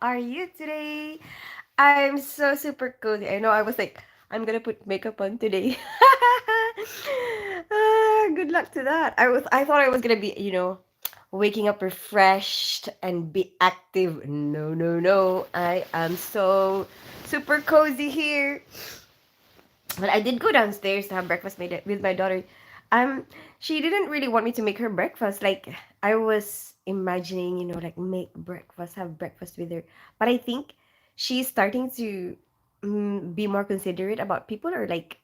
are you today? I'm so super cozy. I know I was like, I'm gonna put makeup on today. Good luck to that. I thought I was gonna be, waking up refreshed and be active. No, no, no. I am so super cozy here. But I did go downstairs to have breakfast made with my daughter. Um, she didn't really want me to make her breakfast. Like I was imagining, like make breakfast, have breakfast with her. But I think she's starting to be more considerate about people or like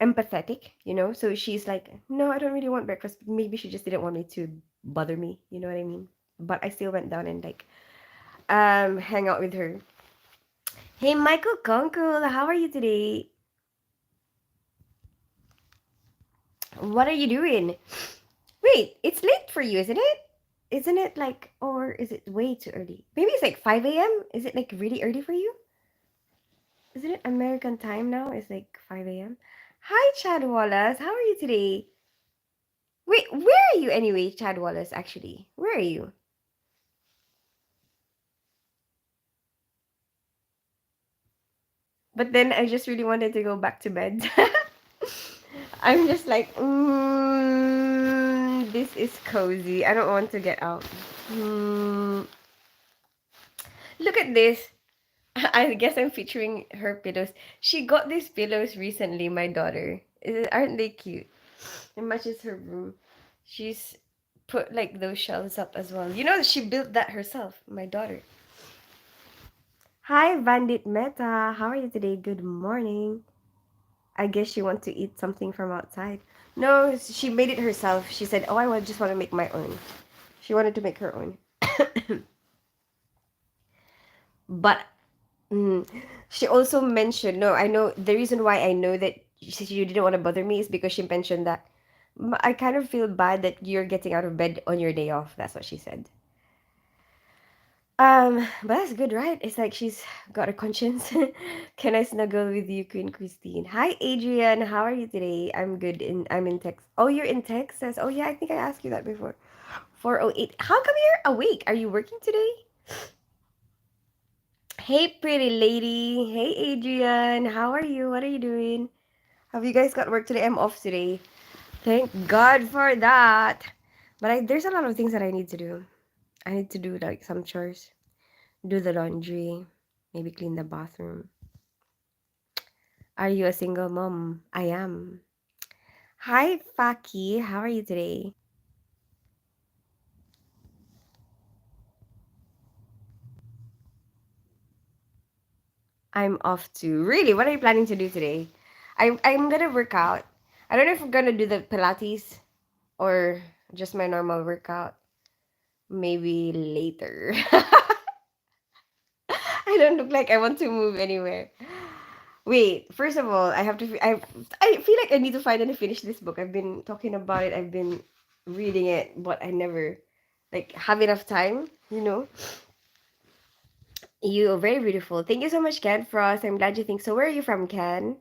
empathetic. So she's like, no, I don't really want breakfast. Maybe she just didn't want me to bother me. You know what I mean? But I still went down and like hang out with her. Hey, Michael Conkle, how are you today? What are you doing? Wait, it's late for you, isn't it? Isn't it like, or is it way too early? Maybe it's like 5 a.m.? Is it like really early for you? Isn't it American time now? It's like 5 a.m. Hi, Chad Wallace. How are you today? Wait, where are you anyway, Chad Wallace, actually? Where are you? But then I just really wanted to go back to bed. I'm just like, this is cozy. I don't want to get out. Mm, look at this. I guess I'm featuring her pillows. She got these pillows recently, my daughter. Aren't they cute? It matches her room. She's put like those shelves up as well. She built that herself, my daughter. Hi, Bandit Meta. How are you today? Good morning. I guess she wants to eat something from outside. No, she made it herself. She said, "Oh, just want to make my own." She wanted to make her own. But Mm. She also mentioned, no, I know the reason why I know that she didn't want to bother me is because she mentioned that I kind of feel bad that you're getting out of bed on your day off. That's what she said. But that's good, right? It's like she's got a conscience. Can I snuggle with you, Queen Christine? Hi, Adrian. How are you today? I'm in Texas. Oh, you're in Texas. Oh yeah, I think I asked you that before. 4:08. How come you're awake? Are you working today? Hey, pretty lady. Hey, Adrian. How are you? What are you doing? Have you guys got work today? I'm off today. Thank God for that. But there's a lot of things that I need to do. I need to do like some chores, do the laundry, maybe clean the bathroom. Are you a single mom? I am. Hi, Faki. How are you today? I'm off too. Really? What are you planning to do today? I'm gonna work out. I don't know if I'm gonna do the Pilates or just my normal workout. Maybe later. I don't look like I want to move anywhere. Wait, first of all, I have to. I feel like I need to finally finish this book. I've been talking about it. I've been reading it, but I never like have enough time. You are very beautiful. Thank you so much, Ken Frost. I'm glad you think so. Where are you from, Ken?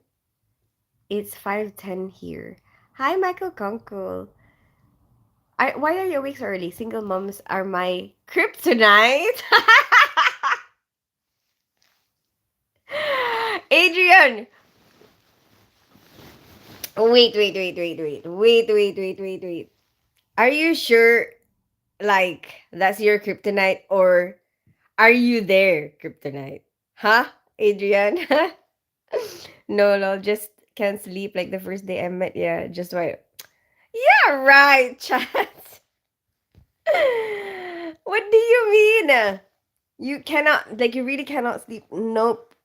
It's 5:10 here. Hi, Michael Conkle. Why are you awake so early? Single moms are my kryptonite. Adrian, wait. Are you sure, like, that's your kryptonite, or are you there, kryptonite? Huh, Adrian? No, no, just can't sleep like the first day I met you. Just why? Yeah, right, chat. What do you mean? You cannot, like, you really cannot sleep. Nope,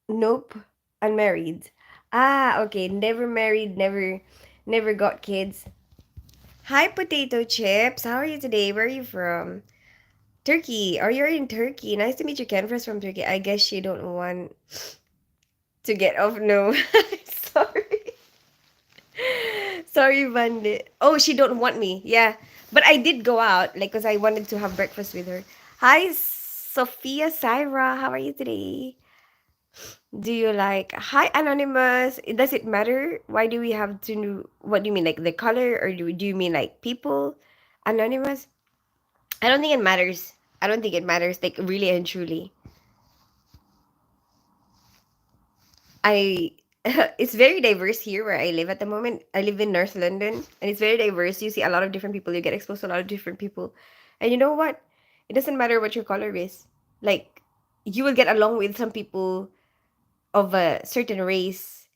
nope. Unmarried. Ah, okay. Never married, never got kids. Hi, potato chips. How are you today? Where are you from? Turkey. Oh, you're in Turkey. Nice to meet you, Kenfras from Turkey. I guess you don't want to get off. No. Sorry. Sorry, Bandit. Oh, she don't want me. Yeah. But I did go out, like, because I wanted to have breakfast with her. Hi, Sophia Syra. How are you today? Do you like, hi, Anonymous? Does it matter? Why do we have to know, what do you mean, like the color, or do you mean like people? Anonymous? I don't think it matters. I don't think it matters. Like really and truly, I it's very diverse here where I live at the moment. I live in North London, and it's very diverse. You see a lot of different people. You get exposed to a lot of different people, and you know what? It doesn't matter what your color is. Like you will get along with some people of a certain race,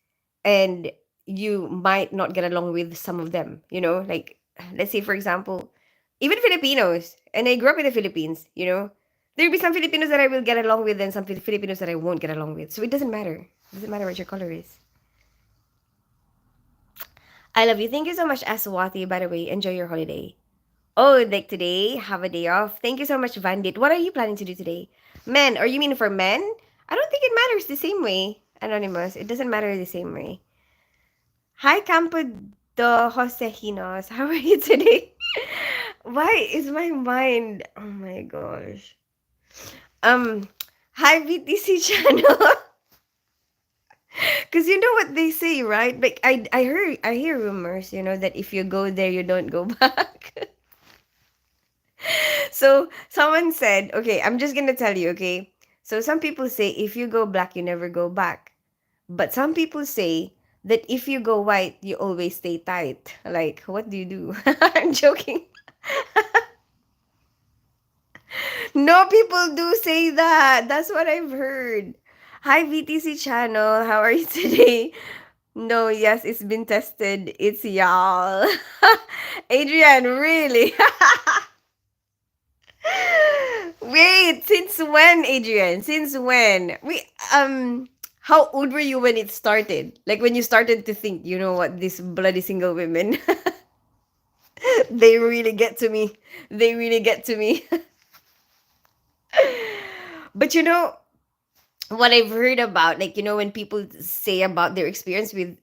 and you might not get along with some of them. Like let's say for example, even Filipinos, and I grew up in the Philippines. There'll be some Filipinos that I will get along with, and some Filipinos that I won't get along with. So it doesn't matter. It doesn't matter what your color is. I love you. Thank you so much, Aswati. By the way, enjoy your holiday. Oh, like today, have a day off. Thank you so much, Vandit. What are you planning to do today? Men, or you mean for men? I don't think it matters the same way, Anonymous. It doesn't matter the same way. Hi, Campo de Josejinos. How are you today? Why is my mind? Oh my gosh. Um, Hi, VTC channel. Because you know what they say, right? Like I hear rumors, that if you go there, you don't go back. So someone said, okay, I'm just gonna tell you, okay. So some people say if you go black, you never go back. But some people say that if you go white, you always stay tight. Like, what do you do? I'm joking. No, people do say that. That's what I've heard. Hi, VTC channel. How are you today? No, yes, it's been tested. It's y'all. Adrian, really? Wait, since when, Adrian? Since when? How old were you when it started? Like when you started to think, you know what, these bloody single women, they really get to me. They really get to me. But what I've heard about, like, when people say about their experience with,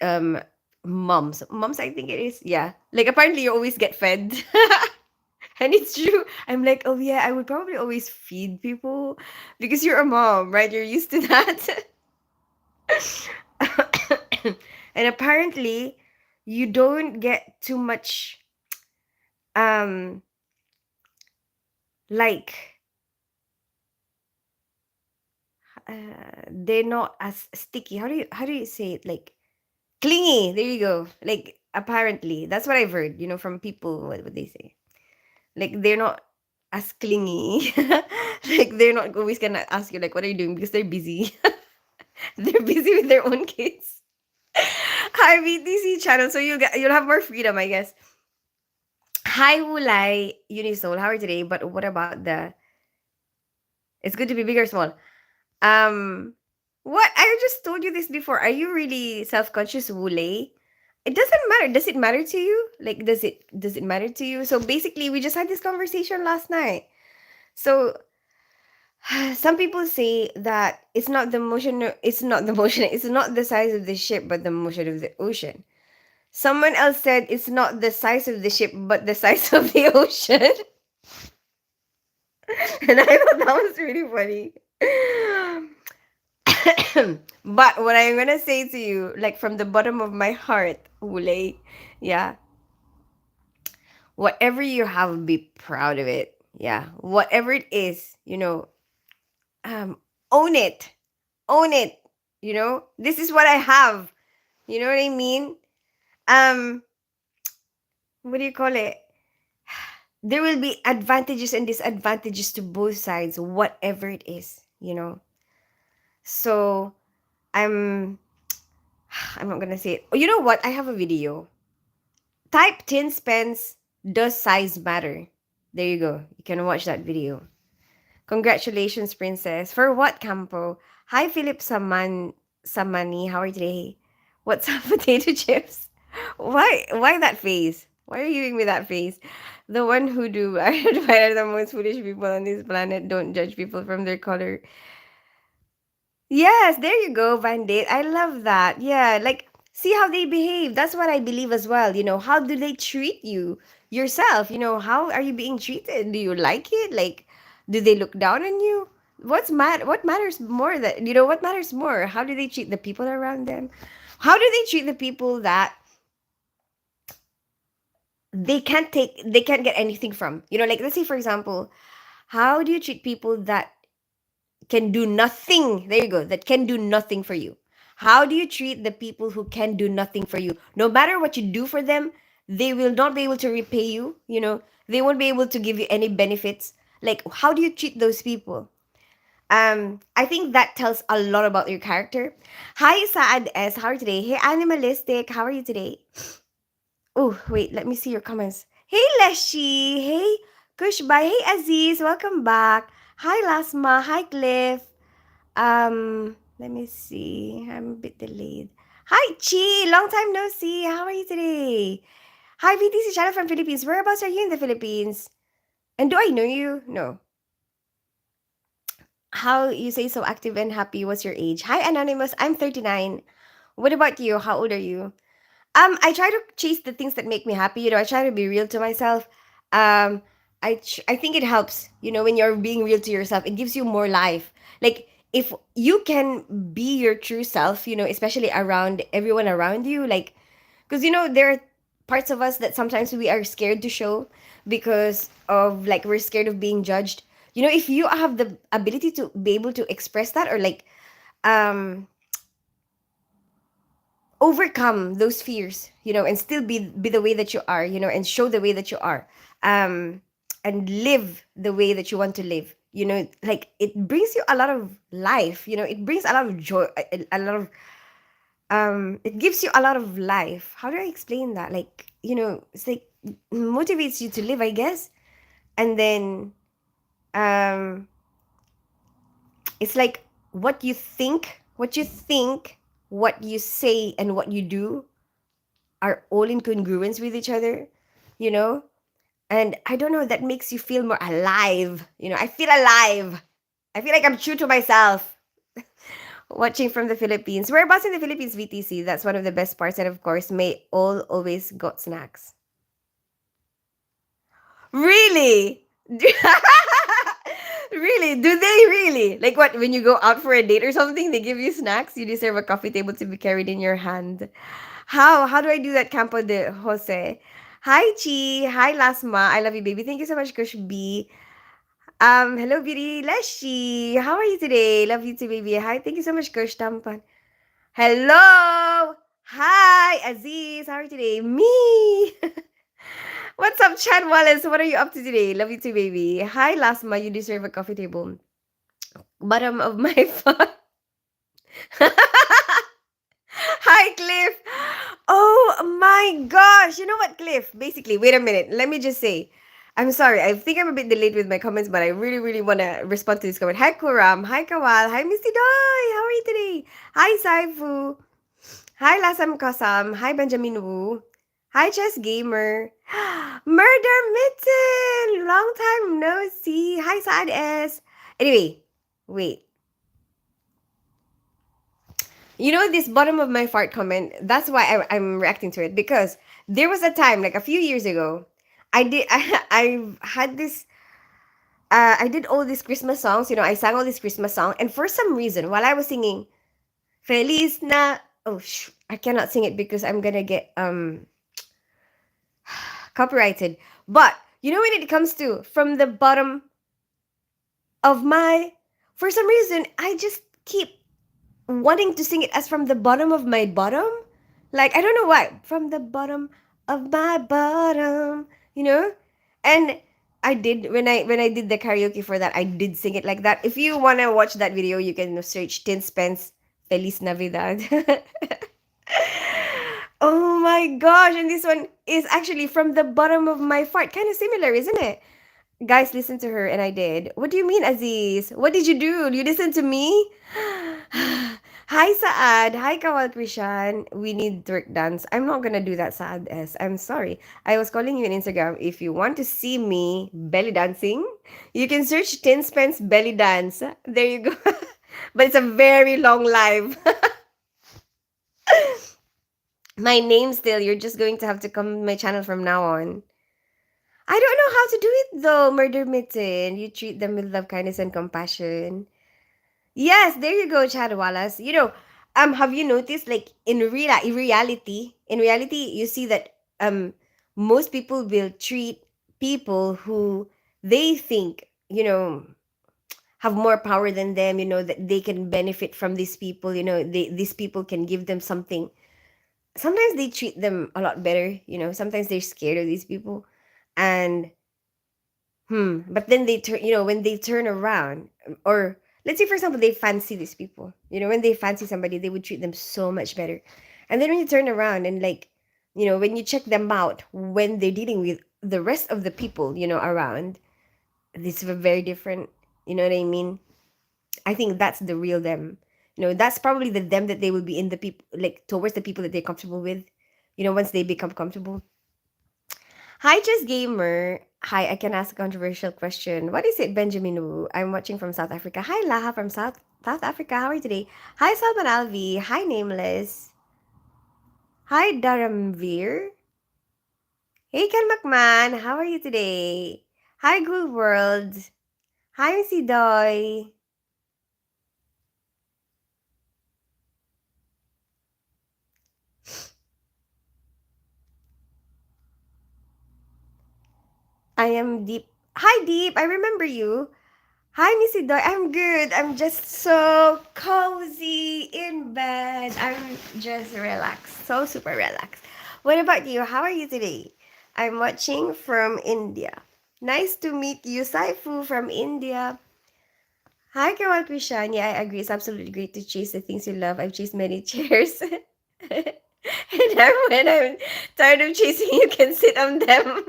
um, moms, I think it is. Yeah. Like apparently you always get fed. And it's true. I'm like, oh yeah, I would probably always feed people because you're a mom, right? You're used to that. And apparently, you don't get too much, um, like, they're not as sticky. How do you say it? Like clingy. There you go. Like apparently, that's what I've heard. From people. What would they say? Like they're not as clingy. Like they're not always gonna ask you like, what are you doing? Because they're busy. They're busy with their own kids. Hi, VTC channel. So you'll have more freedom, I guess. Hi, Wulai, Unisoul. How are you today? But what about the? It's good to be big or small. Um, what I just told you this before. Are you really self-conscious, Wulai? It doesn't matter. Does it matter to you? Like, does it matter to you? So basically, we just had this conversation last night. So some people say that it's not the motion, it's not the size of the ship, but the motion of the ocean. Someone else said it's not the size of the ship, but the size of the ocean. And I thought that was really funny. But what I'm gonna say to you, like from the bottom of my heart, Wule, yeah, whatever you have, be proud of it. Yeah, whatever it is, um, own it, own it. This is what I have. You know what I mean? Um, what do you call it? There will be advantages and disadvantages to both sides, whatever it is. So I'm I'm not gonna say it. Oh, you know what? I have a video. Type tin spends, does size matter? There you go. You can watch that video. Congratulations, princess. For what, Campo? Hi, Philip Samani. How are you today? What's up, potato chips? Why that face? Why are you giving me that face? The one who do I admire the most foolish people on this planet. Don't judge people from their color. Yes, there you go, Bandit. I love that. Yeah, like see how they behave. That's what I believe as well. How do they treat you yourself? How are you being treated? Do you like it? Like, do they look down on you? What matters more that what matters more? How do they treat the people around them? How do they treat the people that they can't get anything from? Like let's say for example, How do you treat people that can do nothing? There you go. That can do nothing for you. How do you treat the people who can do nothing for you? No matter what you do for them, they will not be able to repay you. They won't be able to give you any benefits. Like, how do you treat those people? I think that tells a lot about your character. Hi, Saad S. How are you today? Hey, Animalistic. How are you today? Oh, wait, let me see your comments. Hey, Leshi. Hey, Kushbai. Hey, Aziz. Welcome back. Hi, Lasma. Hi, Cliff. Let me see. I'm a bit delayed. Hi, Chi. Long time no see. How are you today? Hi, VTC Channel from Philippines. Whereabouts are you in the Philippines? And do I know you? No. How you say so active and happy? What's your age? Hi, Anonymous. I'm 39. What about you? How old are you? I try to chase the things that make me happy. I try to be real to myself. Um, I think it helps. When you're being real to yourself, it gives you more life. Like, if you can be your true self, especially around everyone around you, like, because there are parts of us that sometimes we are scared to show because of, like, we're scared of being judged. If you have the ability to be able to express that, or like, um overcome those fears, and still be the way that you are, and show the way that you are, um and live the way that you want to live, like, it brings you a lot of life, it brings a lot of joy, a lot of, it gives you a lot of life. How do I explain that? Like, it's like motivates you to live, I guess. And then, um it's like, what you think, what you say, and what you do are all in congruence with each other, you know? And I don't know, that makes you feel more alive. I feel alive. I feel like I'm true to myself. Watching from the Philippines. Whereabouts in the Philippines, VTC? That's one of the best parts. And of course, may all always got snacks. Really? Really? Do they really? Like, what, when you go out for a date or something, they give you snacks? You deserve a coffee table to be carried in your hand. How do I do that, Campo de Jose? Hi, Chi. Hi, Lasma. I love you, baby. Thank you so much, Kush B. Hello, Beauty. Leshi. How are you today? Love you too, baby. Hi. Thank you so much, Kush Tampan. Hello. Hi, Aziz. How are you today? Me. What's up, Chad Wallace? What are you up to today? Love you too, baby. Hi, Lasma. You deserve a coffee table. Bottom of my phone. Hi, Cliff. Oh my gosh. You know what, Cliff? Basically, wait a minute. Let me just say, I'm sorry. I think I'm a bit delayed with my comments, but I really, really want to respond to this comment. Hi, Kuram. Hi, Kawal. Hi, Misty Doi. How are you today? Hi, Saifu. Hi, Lasam Kasam. Hi, Benjamin Wu. Hi, Chess Gamer. Murder Mitten. Long time no see. Hi, Saad S. Anyway, wait. This bottom of my fart comment, that's why I'm reacting to it, because there was a time, like a few years ago, I've had this, I did all these Christmas songs, I sang all these Christmas songs, and for some reason, while I was singing, Feliz na, oh, I cannot sing it because I'm gonna get, copyrighted. But, when it comes to, from the bottom of my, for some reason, I just keep wanting to sing it as from the bottom of my bottom. Like, I don't know why. From the bottom of my bottom, you know? And I did, when I did the karaoke for that, I did sing it like that. If you wanna watch that video, you can search Tin Spence Feliz Navidad. Oh my gosh, and this one is actually from the bottom of my fart. Kind of similar, isn't it? Guys, listen to her, and I did. What do you mean, Aziz? What did you do? You listen to me? Hi, Saad. Hi, Kawal Krishan. We need twerk dance. I'm not gonna do that, Saad S. I'm sorry. I was calling you on Instagram. If you want to see me belly dancing, you can search Tin Spence belly dance. There you go. But it's a very long live. My name still. You're just going to have to come to my channel from now on. I don't know how to do it though, Murder Mitten. You treat them with love, kindness, and compassion. Yes, there you go, Chad Wallace. Have you noticed, like, in reality, you see that most people will treat people who they think you know, have more power than them, that they can benefit from these people, these people can give them something. Sometimes they treat them a lot better, sometimes they're scared of these people. And but then they turn, when they turn around, or let's say for example they fancy these people, when they fancy somebody, they would treat them so much better. And then when you turn around and like, when you check them out when they're dealing with the rest of the people, around, this is very different. You know what I mean? I think that's the real them. That's probably the them that they will be in the people, like towards the people that they're comfortable with. Once they become comfortable. Hi, Just Gamer. Hi, I can ask a controversial question. What is it, Benjamin Wu? I'm watching from South Africa. Hi, Laha from South Africa. How are you today? Hi, Salman Alvi. Hi, Nameless. Hi, Dharamveer. Hey, Ken McMahon. How are you today? Hi, Good World. Hi, Missy Doy. I am Deep. Hi, Deep. I remember you. Hi, Missy Doy. I'm good. I'm just so cozy in bed. I'm just relaxed. So super relaxed. What about you? How are you today? I'm watching from India. Nice to meet you, Saifu from India. Hi, Kawal Krishan. Yeah, I agree. It's absolutely great to chase the things you love. I've chased many chairs. And when I'm tired of chasing, you can sit on them.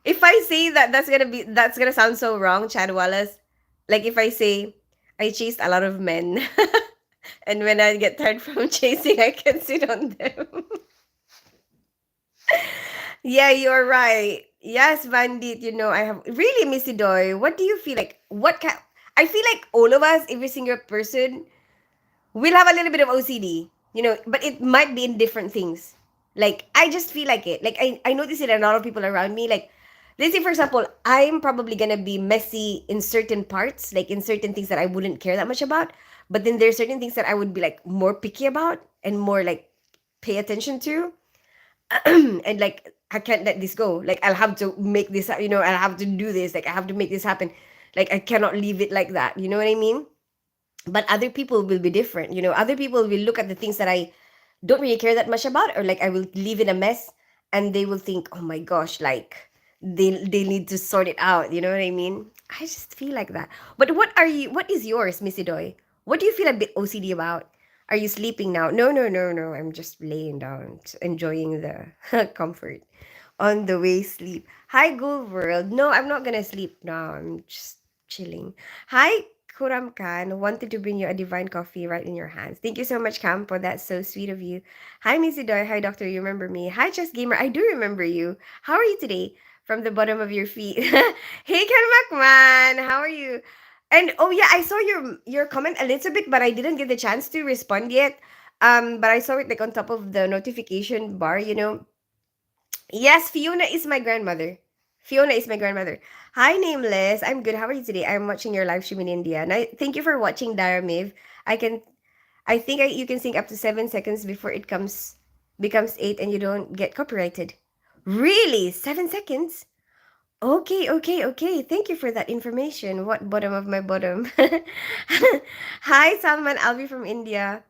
If I say that, that's gonna sound so wrong, Chad Wallace. Like if I say I chased a lot of men, and when I get tired from chasing, I can sit on them. Yeah, you're right. Yes, Bandit. I have really, Missy Doy. What do you feel like? What kind? I feel like all of us, every single person, will have a little bit of OCD. But it might be in different things. Like I just feel like it. Like I notice it in a lot of people around me. Like let's say for example, I'm probably gonna be messy in certain parts, like in certain things that I wouldn't care that much about. But then there's certain things that I would be like more picky about and more like pay attention to. And like I can't let this go. Like I'll have to make this, I'll have to do this. Like I have to make this happen. Like I cannot leave it like that. You know what I mean? But other people will be different. Other people will look at the things that I don't really care that much about, or like I will leave in a mess, and they will think, oh my gosh, like they need to sort it out. You know what I mean? I just feel like that. But what is yours, Missy Doy? What do you feel a bit OCD about? Are you sleeping now? No, no, no, no, I'm just laying down, enjoying the comfort on the way sleep. Hi, Gold World. No, I'm not gonna sleep now. I'm just chilling. Hi, Kuram Khan. Wanted to bring you a divine coffee right in your hands. Thank you so much, Campo. That's so sweet of you. Hi, Missy Doy. Hi, Doctor. You remember me? Hi, Chess Gamer. I do remember you. How are you today? From the bottom of your feet. Hey, Ken McMahon. How are you? And oh yeah, I saw your comment a little bit, but I didn't get the chance to respond yet. But I saw it like on top of the notification bar. Yes, Fiona is my grandmother. Fiona is my grandmother. Hi, Nameless. I'm good. How are you today? I'm watching your live stream in India. And thank you for watching, Daramiv. I can, I think you can sing up to 7 seconds before it becomes 8, and you don't get copyrighted. Really? 7 seconds? Okay, okay, okay. Thank you for that information. What bottom of my bottom? Hi, Salman Alvi from India.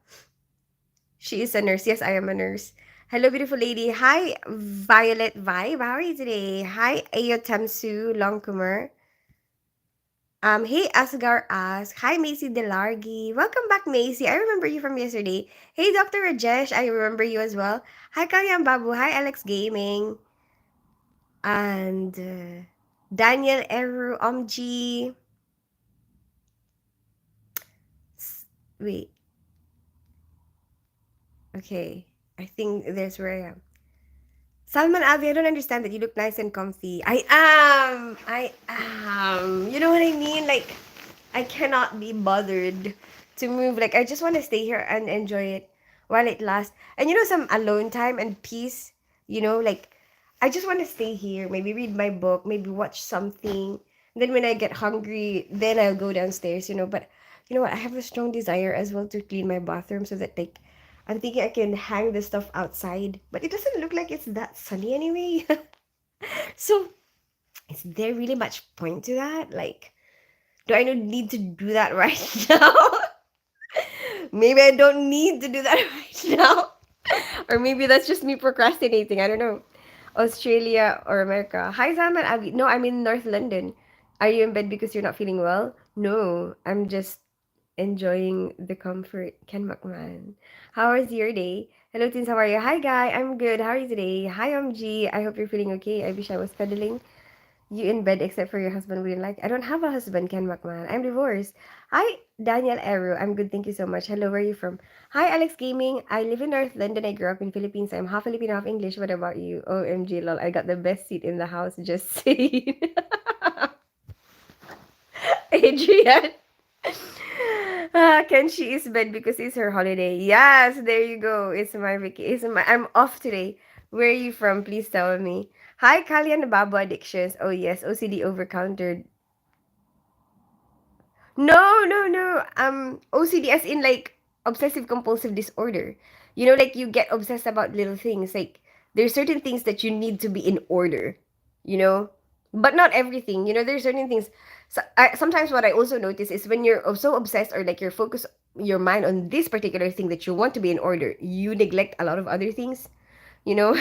She is a nurse. Yes, I am a nurse. Hello, beautiful lady. Hi, Violet Vibe. How are you today? Hi, Ayotamsu Longkumer. Hey, Asgar asks. Hi, Macy Delargi. Welcome back, Macy. I remember you from yesterday. Hey, Dr. Rajesh. I remember you as well. Hi, Kalyam Babu. Hi, Alex Gaming. And Daniel Eru Omji. Wait. Okay. I think there's where I am. Salman Alvi, I don't understand that you look nice and comfy. I am. I am. You know what I mean? Like, I cannot be bothered to move. Like, I just want to stay here and enjoy it while it lasts. And some alone time and peace. Like, I just want to stay here, maybe read my book, maybe watch something. Then when I get hungry, then I'll go downstairs. But you know what? I have a strong desire as well to clean my bathroom so that like I'm thinking I can hang the stuff outside, but it doesn't look like it's that sunny anyway. So, is there really much point to that? Like, do I not need to do that right now? Maybe I don't need to do that right now. Or maybe that's just me procrastinating. I don't know. Australia or America. Hi, Sam and Abby. No, I'm in North London. Are you in bed because you're not feeling well? No, I'm just enjoying the comfort. Ken McMahon. How was your day? Hello, teens. How are you? Hi, Guy. I'm good. How are you today? Hi, MG. I hope you're feeling okay. I wish I was cuddling you in bed except for your husband wouldn't like. I don't have a husband, Ken McMahon. I'm divorced. Hi, Daniel Ero. I'm good. Thank you so much. Hello, where are you from? Hi, Alex Gaming. I live in North London. I grew up in Philippines. I'm half Filipino, half English. What about you? OMG, lol. I got the best seat in the house. Just saying. Adrian. Ken, she is bed because it's her holiday. Yes, there you go. It's my vacation. I'm off today. Where are you from? Please tell me. Hi, Kalian Babu addictions. Oh yes, OCD over countered. No, no, no. OCD as in like obsessive compulsive disorder. You know, like you get obsessed about little things. Like there's certain things that you need to be in order, you know, but not everything. You know, there's certain things. So sometimes what I also notice is when you're so obsessed or like you're focused your mind on this particular thing that you want to be in order, you neglect a lot of other things. You know,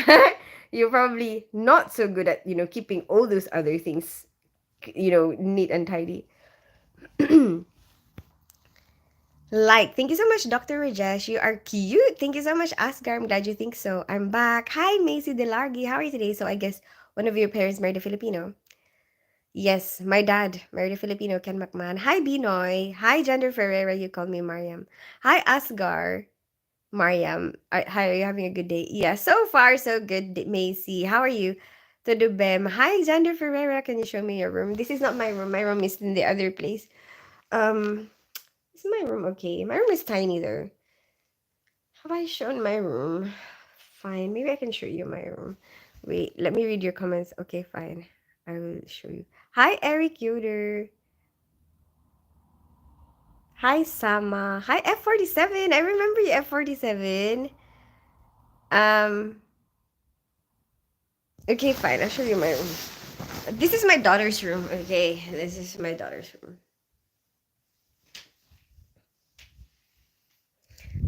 you're probably not so good at keeping all those other things neat and tidy. Like, thank you so much, Dr. Rajesh. You are cute. Thank you so much, Asgar. I'm glad you think so. I'm back. Hi, Macy Delargi. How are you today? So, I guess one of your parents married a Filipino. Yes, my dad married a Filipino, Ken McMahon. Hi, Binoy. Hi, Gender Ferreira. You call me Mariam. Hi, Asgar. Mariam. Hi, are you having a good day? Yeah, so far, so good, Macy. How are you? Todo bem. Hi, Xander Ferreira. Can you show me your room? This is not my room. My room is in the other place. Um, is my room okay? My room is tiny though. Have I shown my room? Fine. Maybe I can show you my room. Wait, let me read your comments. Okay, fine. I will show you. Hi, Eric Yoder. Hi, Sama. Hi, F47. I remember you, F47. Um, okay, fine. I'll show you my room. This is my daughter's room. Okay, this is my daughter's room.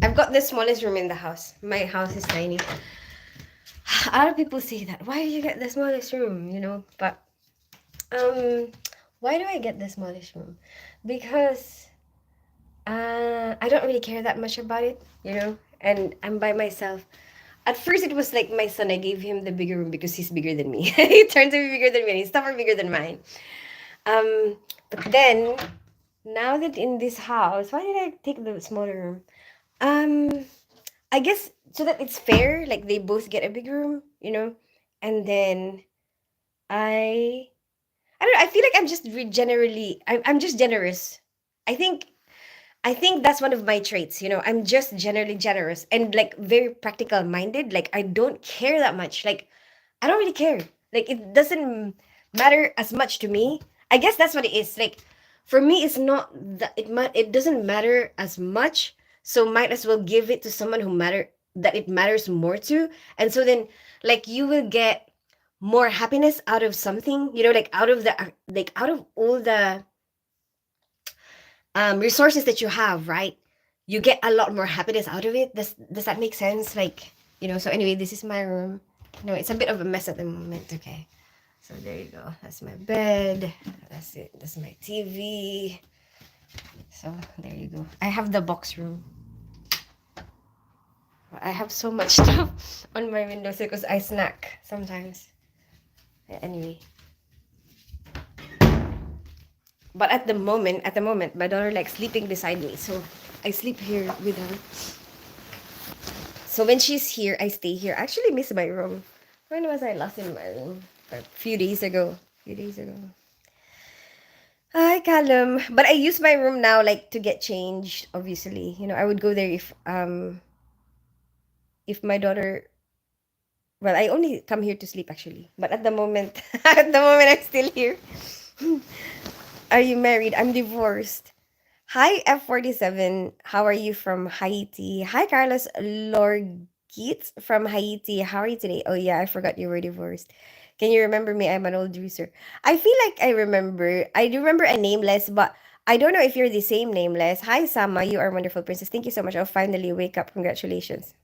I've got the smallest room in the house. My house is tiny. A lot of people say that. Why do you get the smallest room? But um, why do I get the smallest room? Because I don't really care that much about it. And I'm by myself. At first, it was like my son. I gave him the bigger room because he's bigger than me. He turns to be bigger than me, and his stuff are bigger than mine. But then now that in this house, why did I take the smaller room? Um, I guess so that it's fair. Like they both get a big room. And then I I don't know. I feel like I'm just generally. I'm just generous. I think I think that's one of my traits. I'm just generally generous and like very practical minded. Like I don't care that much. Like I don't really care. Like it doesn't matter as much to me. I guess that's what it is. Like for me, it's not that it doesn't matter as much. So might as well give it to someone who that it matters more to. And so then like you will get more happiness out of something. Like out of all the resources that you have, right? You get a lot more happiness out of it. Does that make sense? So anyway, this is my room. No, it's a bit of a mess at the moment. Okay. So there you go. That's my bed. That's it. That's my TV. So there you go. I have the box room. I have so much stuff on my windows because I snack sometimes. Yeah, anyway. But at the moment, my daughter likes sleeping beside me. So I sleep here with her. So when she's here, I stay here. I actually miss my room. When was I last in my room? A few days ago. Hi, Callum. But I use my room now like to get changed, obviously. I would go there if my daughter well, I only come here to sleep actually. But at the moment I'm still here. Are you married? I'm divorced. Hi, F47. How are you from Haiti? Hi, Carlos Lorgitz from Haiti. How are you today? Oh, yeah, I forgot you were divorced. Can you remember me? I'm an old user. I feel like I remember. I do remember a nameless, but I don't know if you're the same nameless. Hi, Sama. You are a wonderful princess. Thank you so much. I'll finally wake up. Congratulations.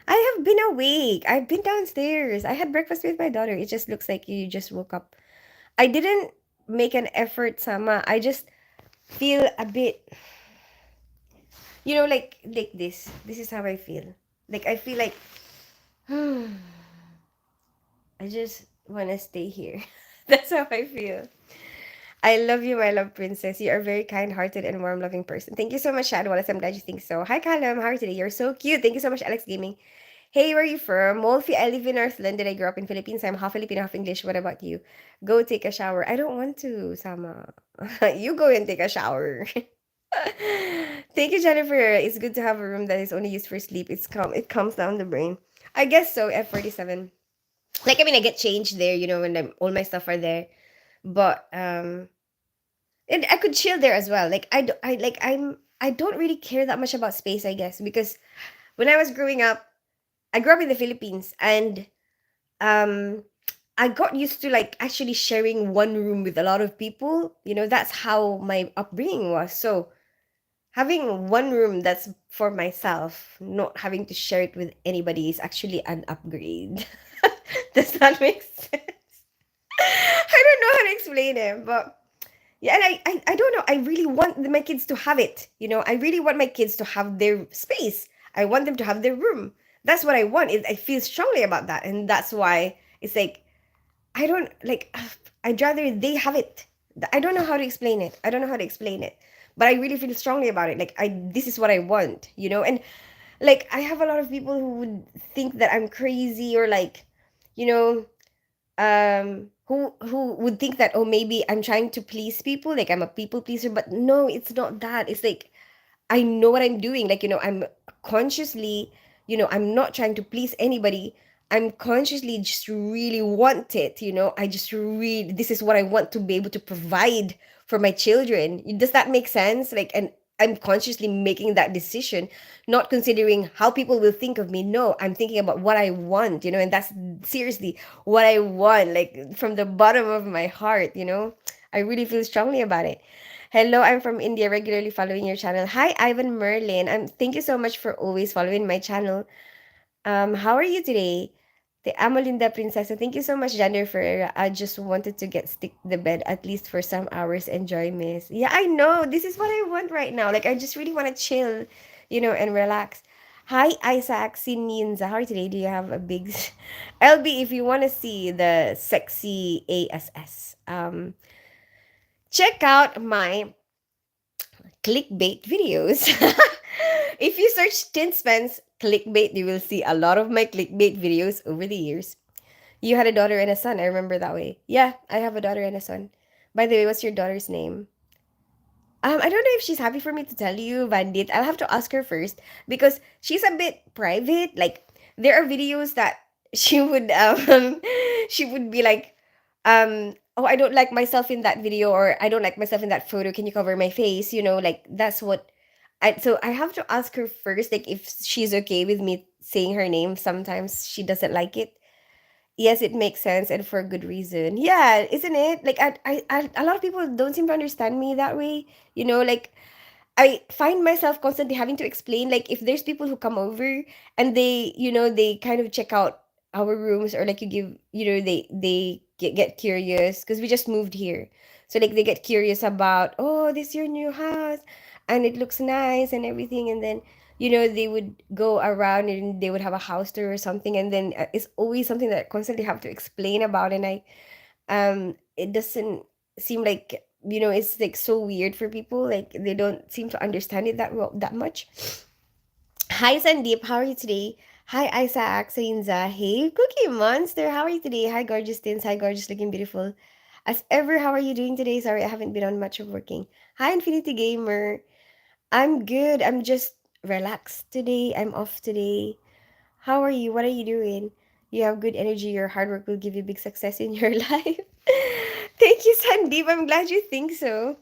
I have been awake. I've been downstairs. I had breakfast with my daughter. It just looks like you just woke up. I didn't make an effort, Sama. I just feel a bit, like this. This is how I feel. Like I feel like I just want to stay here. That's how I feel. I love you, my love princess. You are a very kind-hearted and warm-loving person. Thank you so much, Shadow Wallace. I'm glad you think so. Hi, Callum. How are you today? You're so cute. Thank you so much, Alex Gaming. Hey, where are you from? Wolfie, I live in North London. I grew up in Philippines. I'm half Filipino, half English. What about you? Go take a shower. I don't want to, Sama. You go and take a shower. Thank you, Jennifer. It's good to have a room that is only used for sleep. It calms down the brain. I guess so, F47. Like I mean I get changed there, when all my stuff are there. But and I could chill there as well. Like I don't really care that much about space, I guess, because when I was growing up, I grew up in the Philippines and um I got used to like actually sharing one room with a lot of people. That's how my upbringing was. So having one room that's for myself, not having to share it with anybody is actually an upgrade. Does that make sense? I don't know how to explain it, but yeah, and I don't know. I really want my kids to have it. I really want my kids to have their space. I want them to have their room. That's what I want. I feel strongly about that, and that's why it's like I don't like. I'd rather they have it. I don't know how to explain it. I don't know how to explain it, but I really feel strongly about it. Like this is what I want. And like I have a lot of people who would think that I'm crazy or like, you know, who would think that, oh, maybe I'm trying to please people, like I'm a people pleaser. But no, it's not that. It's like I know what I'm doing. Like, I'm consciously, I'm not trying to please anybody. I'm consciously just really want it. I just really, this is what I want to be able to provide for my children. Does that make sense? Like, and I'm consciously making that decision, not considering how people will think of me. No, I'm thinking about what I want, and that's seriously what I want, like from the bottom of my heart. I really feel strongly about it. Hello, I'm from India, regularly following your channel. Hi, Ivan Merlin. Thank you so much for always following my channel. How are you today? The Amolinda Princesa. Thank you so much, Jennifer. I just wanted to get stick to the bed at least for some hours. Enjoy, miss. Yeah, I know. This is what I want right now. Like, I just really want to chill, and relax. Hi, Isaac Sininza. How are you today? Do you have a big LB? If you want to see the sexy ASS, check out my clickbait videos. If you search Tin Spence clickbait, you will see a lot of my clickbait videos over the years. You had a daughter and a son. I remember that way. Yeah, I have a daughter and a son. By the way, what's your daughter's name? I don't know if she's happy for me to tell you, Vandit. I'll have to ask her first because she's a bit private. Like there are videos that she would she would be like, oh, I don't like myself in that video, or I don't like myself in that photo. Can you cover my face? Like that's what so I have to ask her first, like if she's okay with me saying her name. Sometimes she doesn't like it. Yes, it makes sense and for a good reason. Yeah, isn't it? Like a lot of people don't seem to understand me that way. Like I find myself constantly having to explain, like if there's people who come over and they kind of check out our rooms, or like you give, they get curious because we just moved here. So like they get curious about, oh, this is your new house and it looks nice and everything. And then, they would go around and they would have a house tour or something. And then it's always something that I constantly have to explain about. And it doesn't seem like, it's like so weird for people, like they don't seem to understand it that much. Hi, Sandeep, how are you today? Hi, Isaac Sainza. Hey, Cookie Monster, how are you today? Hi, gorgeous tins. Hi, gorgeous looking beautiful as ever. How are you doing today? Sorry, I haven't been on much of working. Hi, Infinity Gamer. I'm good. I'm just relaxed today. I'm off today. How are you? What are you doing? You have good energy. Your hard work will give you big success in your life. Thank you, Sandeep. I'm glad you think so.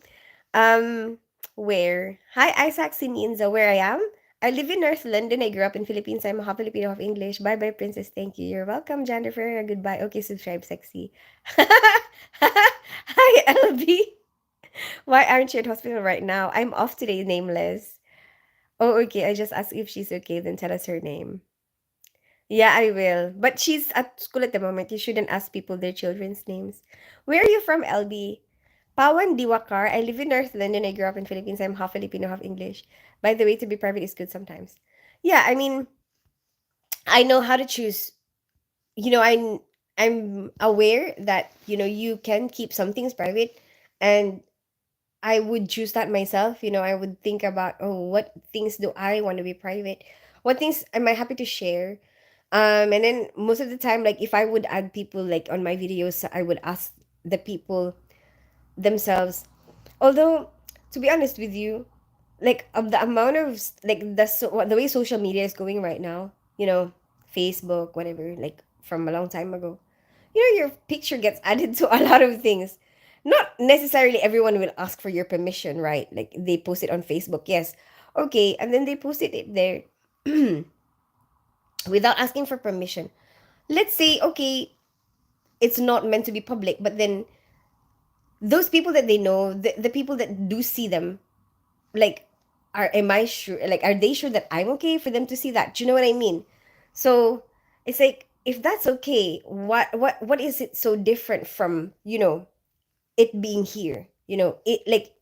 Um, Where? Hi, Isaac Sininza, where I am? I live in North London. I grew up in Philippines. I'm half Filipino, half English. Bye bye, princess. Thank you. You're welcome, Jennifer. Goodbye. Okay, subscribe, sexy. Hi, LB. Why aren't you at hospital right now? I'm off today, nameless. Oh, okay. I just asked if she's okay, then tell us her name. Yeah, I will. But she's at school at the moment. You shouldn't ask people their children's names. Where are you from, LB? Pawan Diwakar. I live in North London. I grew up in Philippines. I'm half Filipino, half English. By the way, to be private is good sometimes. Yeah, I mean, I know how to choose. You know, I'm aware that, you can keep some things private, and I would choose that myself. I would think about, oh, what things do I want to be private? What things am I happy to share? And then most of the time, like if I would add people like on my videos, I would ask the people themselves. Although, to be honest with you, like of the amount of like the way social media is going right now, Facebook, whatever, like from a long time ago, your picture gets added to a lot of things. Not necessarily everyone will ask for your permission, right? Like they post it on Facebook, yes, okay, and then they posted it there without asking for permission. Let's say, okay, it's not meant to be public, but then those people that they know, the people that do see them, like, am I sure, like, are they sure that I'm okay for them to see that? Do you know what I mean? So it's like, if that's okay, what is it so different from, it being here? It, like,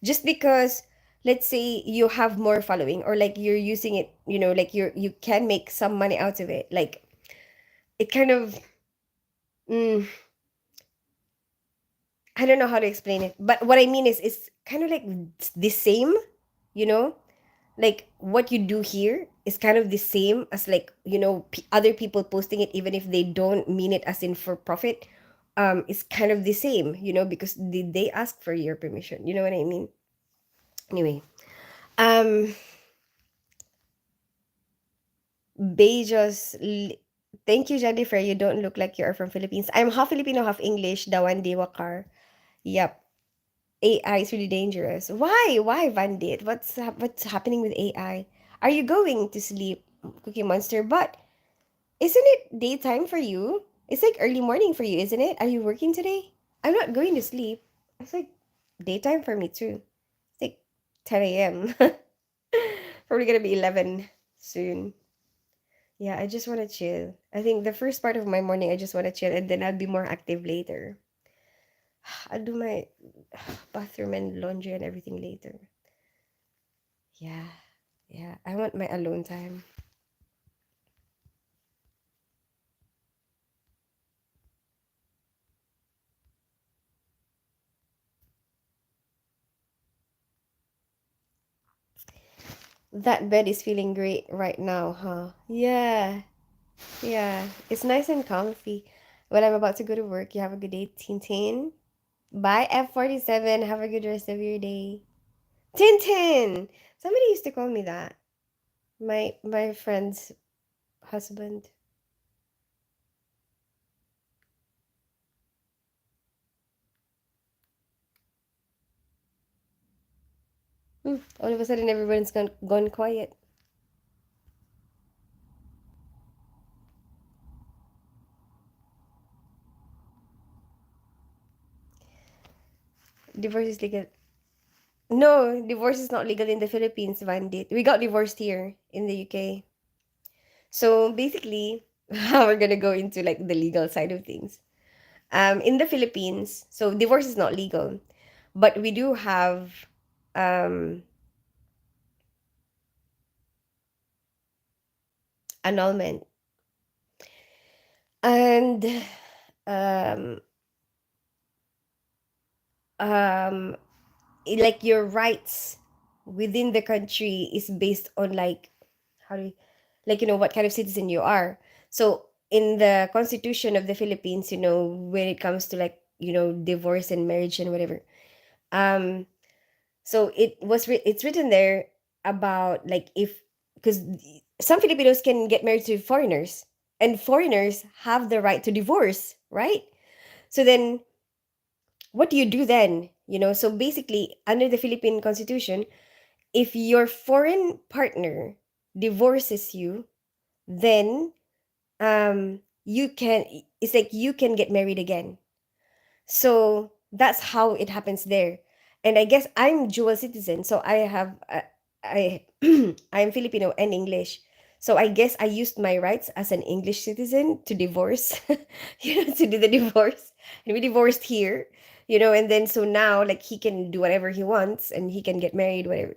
just because, let's say you have more following, or like you're using it, like you can make some money out of it, like it kind of, mm, I don't know how to explain it, but what I mean is it's kind of like the same, you know like what you do here is kind of the same as, like, other people posting it, even if they don't mean it as in for profit. It's kind of the same, because they ask for your permission, you know what I mean? Anyway, um Bejos, thank you, Jennifer. You don't look like you are from Philippines. I'm half Filipino, half English. Dawan Diwakar. Yep. AI is really dangerous. Why, Vandit? What's happening with AI? Are you going to sleep, Cookie Monster? But isn't it daytime for you? It's like early morning for you, isn't it? Are you working today? I'm not going to sleep. It's like daytime for me too. It's like 10 a.m. Probably gonna be 11 soon. Yeah, I just want to chill. I think the first part of my morning, I just want to chill, and then I'll be more active later. I'll do my bathroom and laundry and everything later. Yeah, yeah. I want my alone time. That bed is feeling great right now, huh? Yeah, yeah. It's nice and comfy. But I'm about to go to work. You have a good day, Tintin. Bye, F47. Have a good rest of your day. Tintin! Somebody used to call me that. My friend's husband. All of a sudden, everyone's gone quiet. Divorce is legal. No, divorce is not legal in the Philippines, Vandit. We got divorced here in the UK. So basically, we're gonna go into like the legal side of things. In the Philippines, so divorce is not legal, but we do have um annulment, and um um like your rights within the country is based on, like, how do you, like, what kind of citizen you are. So in the constitution of the Philippines, when it comes to, like, divorce and marriage and whatever, um so it's written there about, like, if, because some Filipinos can get married to foreigners, and foreigners have the right to divorce, right? So then what do you do then So basically, under the Philippine Constitution, if your foreign partner divorces you, then you can it's like you can get married again. So that's how it happens there. And I guess I'm dual citizen, so I I'm Filipino and English. So I guess I used my rights as an English citizen to divorce, to do the divorce. And we divorced here, and then so now like he can do whatever he wants and he can get married, whatever.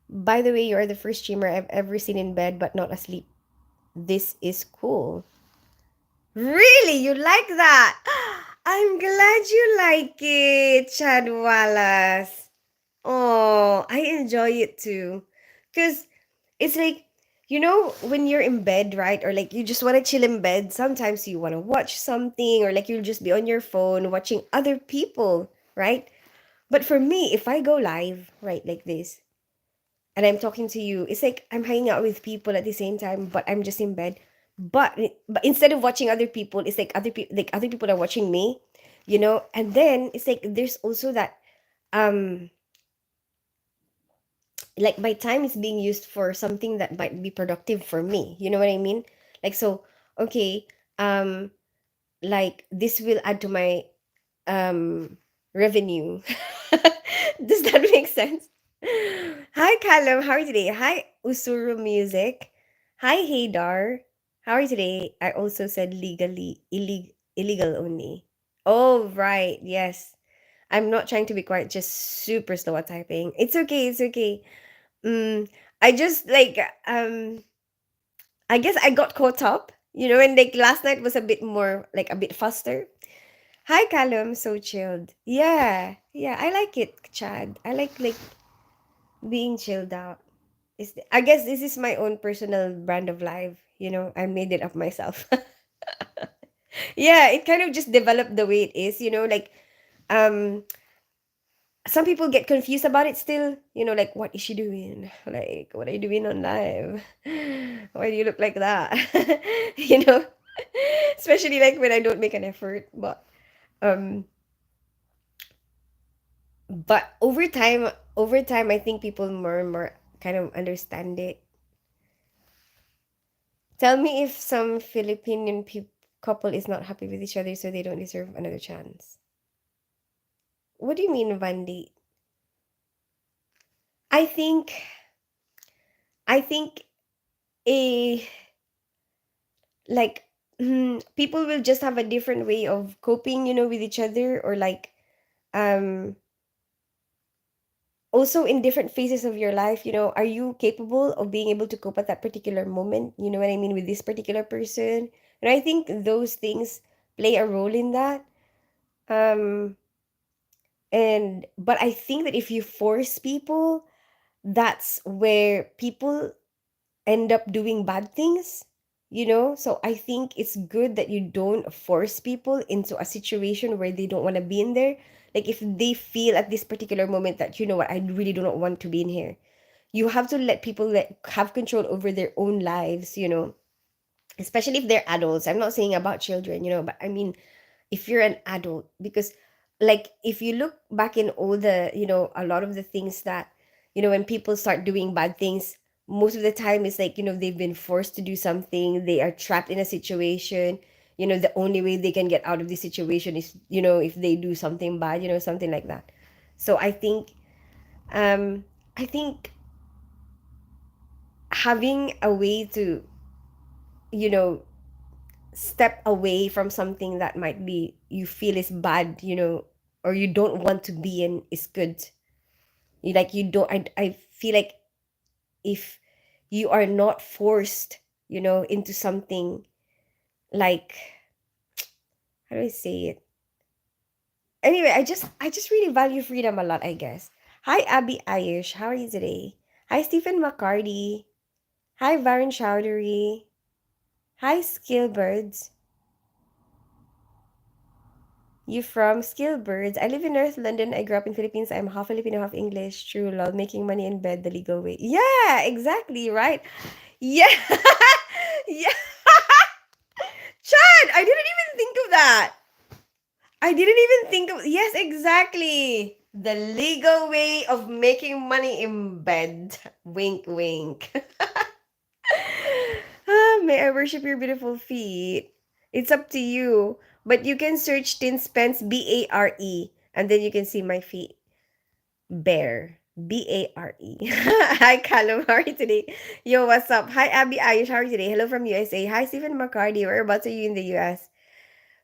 By the way, you are the first streamer I've ever seen in bed but not asleep. This is cool. Really? You like that? I'm glad you like it, Chad Wallace. Oh, I enjoy it too. Because it's like, when you're in bed, right? Or like you just want to chill in bed, sometimes you want to watch something, or like you'll just be on your phone watching other people, right? But for me, if I go live, right, like this, and I'm talking to you, it's like I'm hanging out with people at the same time, but I'm just in bed. But instead of watching other people, it's like other people are watching me, and then it's like there's also that um like my time is being used for something that might be productive for me. You know what I mean? Like so, okay, um like this will add to my revenue. Does that make sense? Hi Callum, how are you today? Hi Usuru Music. Hi Haydar. How are you today? I also said illegal only. Oh right, yes. I'm not trying to be quiet, just super slow at typing. It's okay, it's okay. Mm, I just like I guess I got caught up, and like last night was a bit more like a bit faster. Hi Callum, so chilled. Yeah, yeah, I like it, Chad. I like being chilled out. I guess this is my own personal brand of life. I made it up myself. Yeah, it kind of just developed the way it is. Like um, some people get confused about it still. Like what is she doing? Like what are you doing on live? Why do you look like that? you know, especially like when I don't make an effort. Um, but over time, I think people more and more kind of understand it. Tell me if some Filipinian couple is not happy with each other, so they don't deserve another chance. What do you mean, Vandi? I think, I think a like people will just have a different way of coping, with each other, or like um also in different phases of your life. Are you capable of being able to cope at that particular moment? You know what I mean, with this particular person, and I think those things play a role in that. Um, And but I think that if you force people, that's where people end up doing bad things. So I think it's good that you don't force people into a situation where they don't want to be in there. Like if they feel at this particular moment that, what, I really do not want to be in here. You have to let people have control over their own lives, especially if they're adults. I'm not saying about children, but I mean if you're an adult, because like if you look back in all the a lot of the things that when people start doing bad things, most of the time it's like they've been forced to do something, they are trapped in a situation. The only way they can get out of this situation is if they do something bad, something like that. So um I think having a way to you know step away from something that might be you feel is bad, or you don't want to be in, is good. You don't I feel like if you are not forced, into something, like, how do I say it? Anyway, I just really value freedom a lot, I guess. Hi Abby Ayush, how are you today? Hi Stephen McCarty. Hi Varun Chowdhury. Hi Skillbirds. You from Skillbirds? I live in North London. I grew up in Philippines. I'm half Filipino, half English. True love, making money in bed the legal way. Yeah, exactly, right? Yeah. Yeah. Chad, I didn't even think of that. I didn't even think of, yes, exactly. The legal way of making money in bed. Wink, wink. May I worship your beautiful feet? It's up to you. But you can search Tin Spence Bare, and then you can see my feet. Bear. Bare. Hi, Callum. How are you today? Yo, what's up? Hi, Abby Ayush. How are you today? Hello from USA. Hi, Stephen McCarty. Whereabouts are you in the US?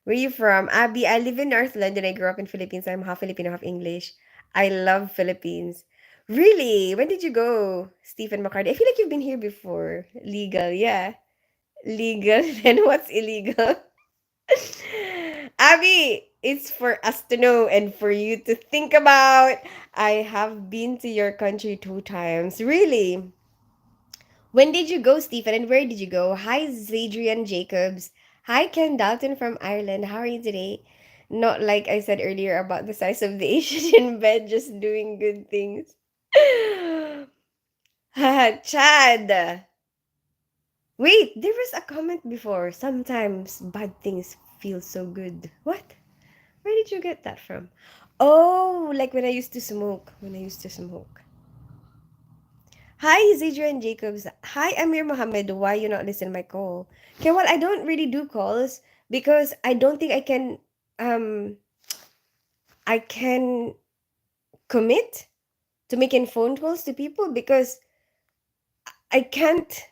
Where are you from? Abby, I live in North London. I grew up in Philippines. I'm half Filipino, half English. I love Philippines. Really? When did you go, Stephen McCarty? I feel like you've been here before. Legal, yeah. Legal. Then what's illegal? Abby, it's for us to know and for you to think about. I have been to your country 2 times. Really? When did you go, Stephen? And where did you go? Hi, Zadrian Jacobs. Hi, Ken Dalton from Ireland. How are you today? Not like I said earlier about the size of the Asian in bed, just doing good things. Chad. Wait, there was a comment before. Sometimes bad things feel so good. What? Where did you get that from? Oh, like when I used to smoke. When I used to smoke. Hi, Zadrian Jacobs. Hi, Amir Mohammed. Why you not listen my call? Okay, well, I don't really do calls because I don't think um I can commit to making phone calls to people because I can't,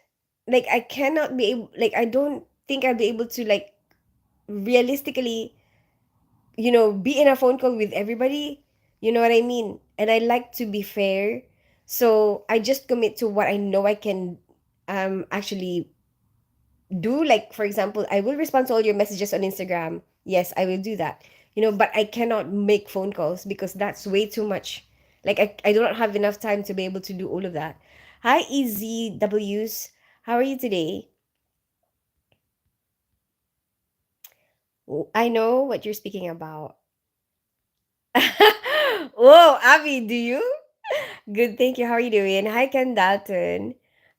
like, I cannot be able, like, I don't think I'll be able to, like, realistically, be in a phone call with everybody. You know what I mean? And I like to be fair. So I just commit to what I know I can actually do. Like, for example, I will respond to all your messages on Instagram. Yes, I will do that. But I cannot make phone calls because that's way too much. Like, I do not have enough time to be able to do all of that. Hi, EZWs. How are you today? I know what you're speaking about. Whoa, Abby, do you? Good, thank you. How are you doing? Hi, Ken Dalton.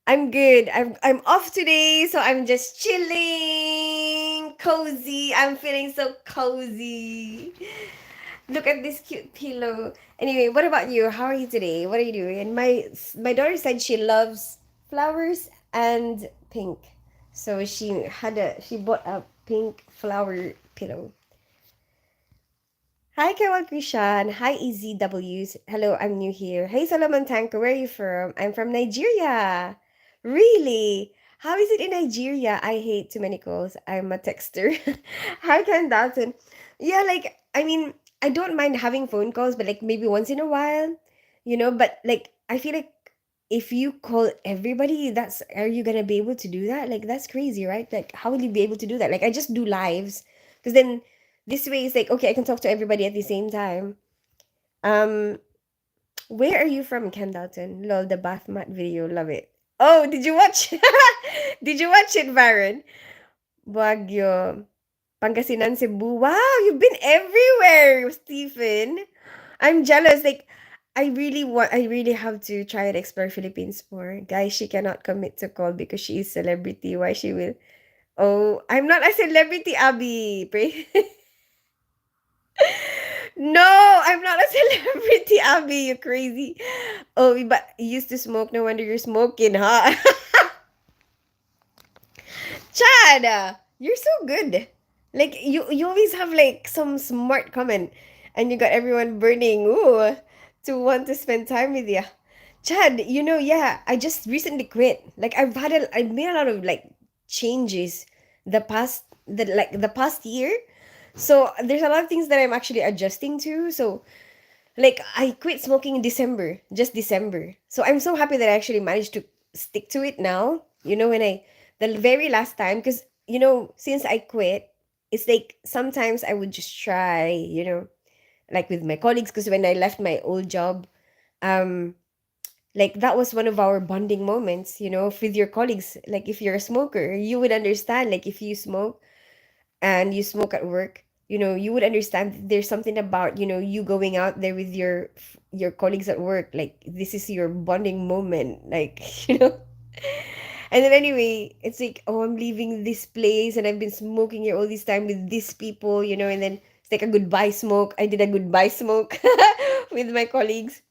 I'm good. I'm off today, so I'm just chilling, cozy. I'm feeling so cozy. Look at this cute pillow. Anyway, what about you? How are you today? What are you doing? My daughter said she loves flowers and pink, so she bought a pink flower pillow. Hi, Kawal Krishan. Hi, EZWs. Hello, I'm new here. Hey, Solomon Tanko, where are you from? I'm from Nigeria. Really? How is it in Nigeria? I hate too many calls. I'm a texter. Hi, Ken Dalton. Yeah, like, I mean, I don't mind having phone calls, but like maybe once in a while, but like, I feel like if you call everybody, are you gonna be able to do that? Like, that's crazy, right? Like, how will you be able to do that? Like, I just do lives because then this way it's like, okay, I can talk to everybody at the same time. Um, where are you from, Ken Dalton? Lol, the bath mat video, love it. Oh, did you watch? Did you watch it, Baron? Baguio, Pangasinan, Cebu. Wow, you've been everywhere, Stephen. I'm jealous. Like, I really have to try and explore Philippines more. Guys, she cannot commit to call because she is celebrity. Why she will? Oh, I'm not a celebrity, Abby. Pray. No, I'm not a celebrity, Abby. You crazy. Oh, but you used to smoke. No wonder you're smoking, huh? Chad, you're so good. Like you always have like some smart comment, and you got everyone burning to want to spend time with you. Chad, yeah, I just recently quit. Like I've made a lot of like changes the past year. So there's a lot of things that I'm actually adjusting to. So like I quit smoking in December, just December. So I'm so happy that I actually managed to stick to it now. When the very last time, because since I quit, it's like sometimes I would just try, like with my colleagues, because when I left my old job, um, like that was one of our bonding moments, with your colleagues. Like if you're a smoker, you would understand. Like if you smoke and you smoke at work, you would understand there's something about, you going out there with your colleagues at work. Like this is your bonding moment, like, and then anyway, it's like, oh, I'm leaving this place and I've been smoking here all this time with these people, and then it's take a goodbye smoke. I did a goodbye smoke with my colleagues.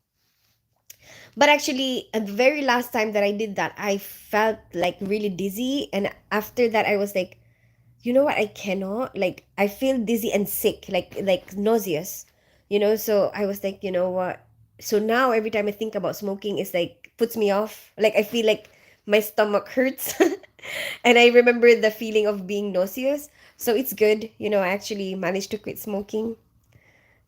But actually, at the very last time that I did that, I felt like really dizzy. And after that, I was like, you know what? I cannot. Like, I feel dizzy and sick, like nauseous. So I was like, you know what? So now every time I think about smoking, it's like puts me off. Like I feel like my stomach hurts, and I remember the feeling of being nauseous. So it's good. I actually managed to quit smoking.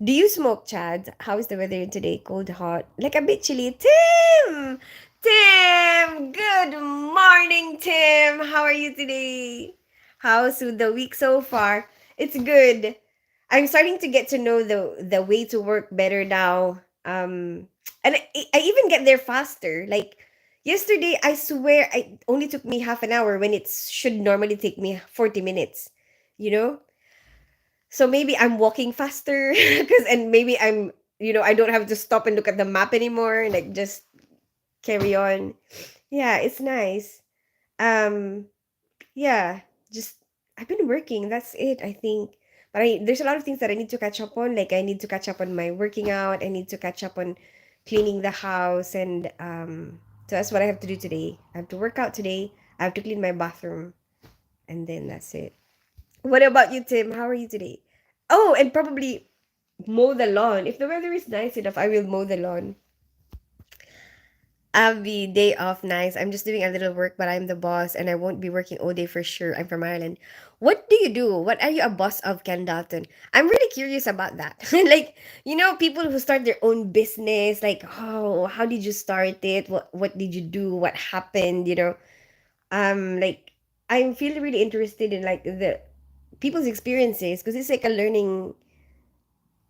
Do you smoke, Chad? How is the weather today? Cold, hot? Like a bit chilly. Tim! Tim! Good morning, Tim! How are you today? How's the week so far? It's good. I'm starting to get to know the way to work better now. And I even get there faster. Like yesterday, I swear it only took me half an hour when it should normally take me 40 minutes. You know? So maybe I'm walking faster because and maybe I don't have to stop and look at the map anymore, like just carry on. Yeah, it's nice. Um yeah, just I've been working. That's it, I think. But there's a lot of things that I need to catch up on. Like I need to catch up on my working out. I need to catch up on cleaning the house and so that's what I have to do today. I have to work out today. I have to clean my bathroom and then that's it. What about you, Tim? How are you today? Oh, and probably mow the lawn. If the weather is nice enough, I will mow the lawn. I'll be day off nice. I'm just doing a little work, but I'm the boss and I won't be working all day for sure. I'm from Ireland. What do you do? What are you a boss of, Ken Dalton? I'm really curious about that. Like, people who start their own business, like, oh, how did you start it? What did you do? What happened? Like I'm feeling really interested in like the people's experiences because it's like a learning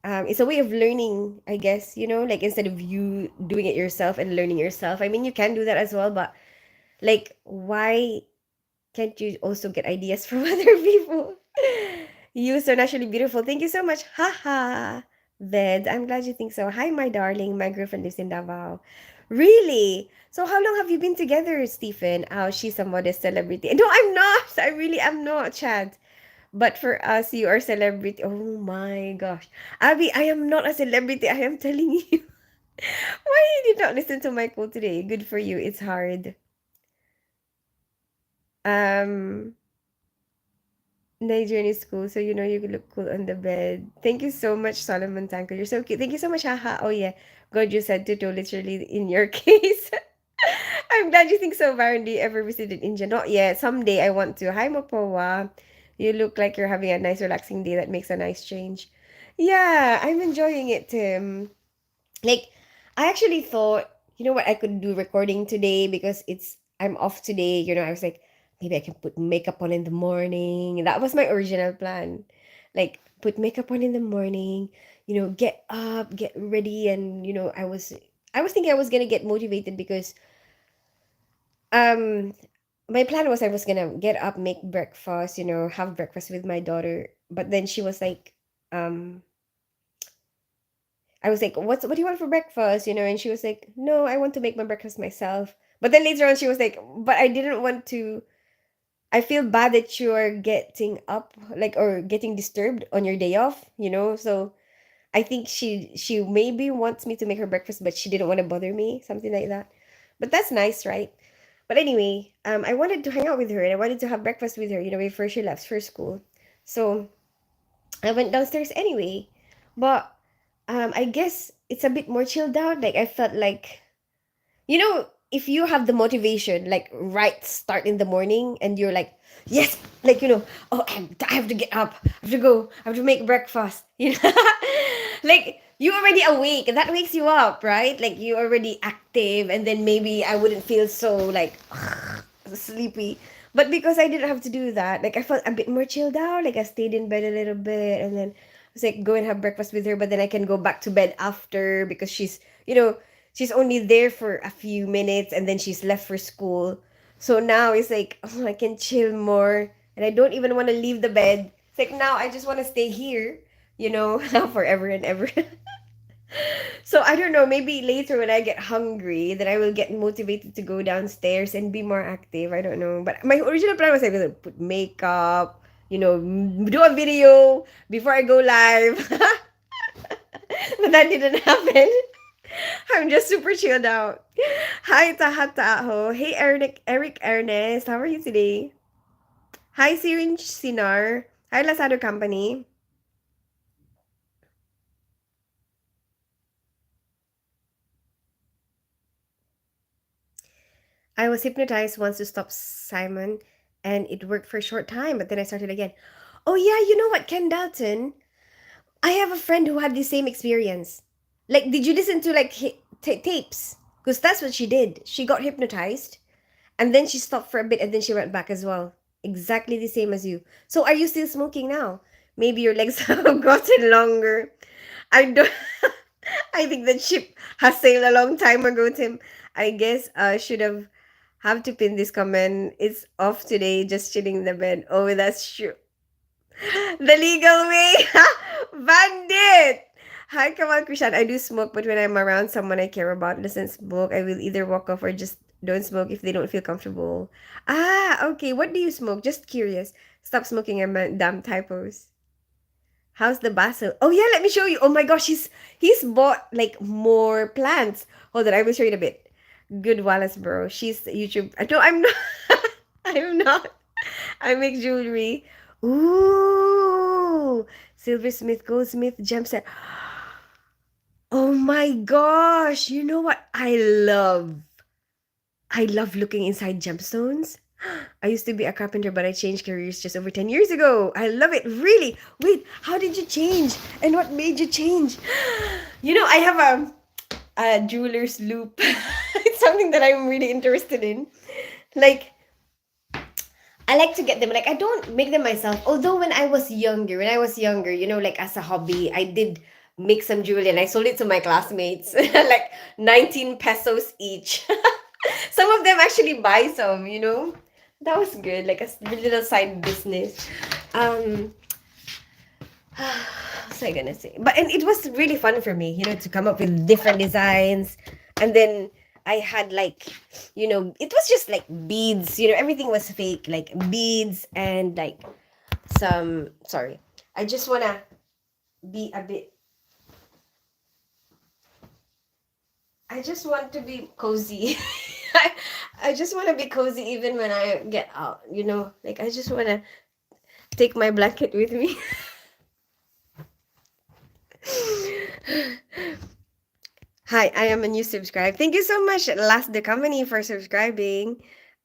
it's a way of learning, I guess, like instead of you doing it yourself and learning yourself. I mean, you can do that as well, but like, why can't you also get ideas from other people? You so naturally beautiful. Thank you so much. Haha. Ved, I'm glad you think so. Hi, my darling. My girlfriend lives in Davao. Really? So how long have you been together, Stephen? Oh, she's a modest celebrity. No, I'm not. I really am not, Chad. But for us, you are celebrity. Oh my gosh. Abby, I am not a celebrity. I am telling you. Why you did not listen to my call today? Good for you. It's hard. Um, Nigerian is cool, so you could look cool on the bed. Thank you so much, Solomon Tanko. You're so cute. Thank you so much, haha. Oh yeah. God, you said to literally in your case. I'm glad you think so, Baron. Do you ever visited India? Not yet. Someday I want to. Hi, Mapowa. You look like you're having a nice, relaxing day. That makes a nice change. Yeah, I'm enjoying it, Tim. Like, I actually thought, you know what, I could do recording today because I'm off today. I was like, maybe I can put makeup on in the morning. That was my original plan. Like, put makeup on in the morning, get up, get ready, and I was thinking I was gonna get motivated because um my plan was I was gonna get up, make breakfast, have breakfast with my daughter. But then she was like, um, I was like, what do you want for breakfast? And she was like, no, I want to make my breakfast myself. But then later on she was like, but I didn't want to. I feel bad that you're getting up like or getting disturbed on your day off. So I think she maybe wants me to make her breakfast, but she didn't want to bother me, something like that. But that's nice, right? But anyway, I wanted to hang out with her and I wanted to have breakfast with her, before she left for school. So I went downstairs anyway. But I guess it's a bit more chilled out. Like I felt like if you have the motivation, like right start in the morning and you're like, yes, like oh I have to get up, I have to go, I have to make breakfast, like you already awake and that wakes you up, right? Like you already active and then maybe I wouldn't feel so like sleepy. But because I didn't have to do that, like I felt a bit more chilled out. Like I stayed in bed a little bit and then I was like go and have breakfast with her, but then I can go back to bed after because she's only there for a few minutes and then she's left for school. So now it's like, oh, I can chill more and I don't even want to leave the bed. It's like now I just want to stay here, forever and ever. So I don't know, maybe later when I get hungry, then I will get motivated to go downstairs and be more active. I don't know. But my original plan was I will put makeup, do a video before I go live. But that didn't happen. I'm just super chilled out. Hi, Taha Taho. Hey, Eric Ernest. How are you today? Hi, Sirin Sinar. Hi, Lazado Company. I was hypnotized once to stop Simon, and it worked for a short time, but then I started again. Oh, yeah, you know what, Ken Dalton? I have a friend who had the same experience. Like, did you listen to like tapes? Because that's what she did. She got hypnotized, and then she stopped for a bit, and then she went back as well. Exactly the same as you. So, are you still smoking now? Maybe your legs have gotten longer. I don't. I think the ship has sailed a long time ago, Tim. I guess I should have to pin this comment. It's off today, just chilling in the bed. Oh, that's true. The legal way. Bandit. Hi, Kamal Krishan. I do smoke, but when I'm around someone I care about doesn't smoke, I will either walk off or just don't smoke if they don't feel comfortable. Ah, okay. What do you smoke? Just curious. Stop smoking and damn typos. How's the basil? Oh yeah, let me show you. Oh my gosh, he's bought like more plants. Hold on, I will show you in a bit. Good Wallace, bro. She's YouTube. No, I'm not. I'm not. I make jewelry. Ooh, silversmith, goldsmith, gem set. Oh my gosh! You know what I love? I love looking inside gemstones. I used to be a carpenter, but I changed careers just over 10 years ago. I love it. Really? Wait, how did you change? And what made you change? I have a jeweler's loop. It's something that I'm really interested in. Like, I like to get them. Like, I don't make them myself. Although when I was younger, like as a hobby, I did make some jewelry and I sold it to my classmates. Like 19 pesos each. Some of them actually buy some. That was good, like a little side business. Um, what was I gonna say? But and it was really fun for me, to come up with different designs, and then I had like, it was just like beads. Everything was fake, like beads and like some. Sorry, I just wanna be a bit. I just want to be cozy. I, I just want to be cozy even when I get out. Like I just want to take my blanket with me. Hi, I am a new subscribe. Thank you so much, Last the Company, for subscribing.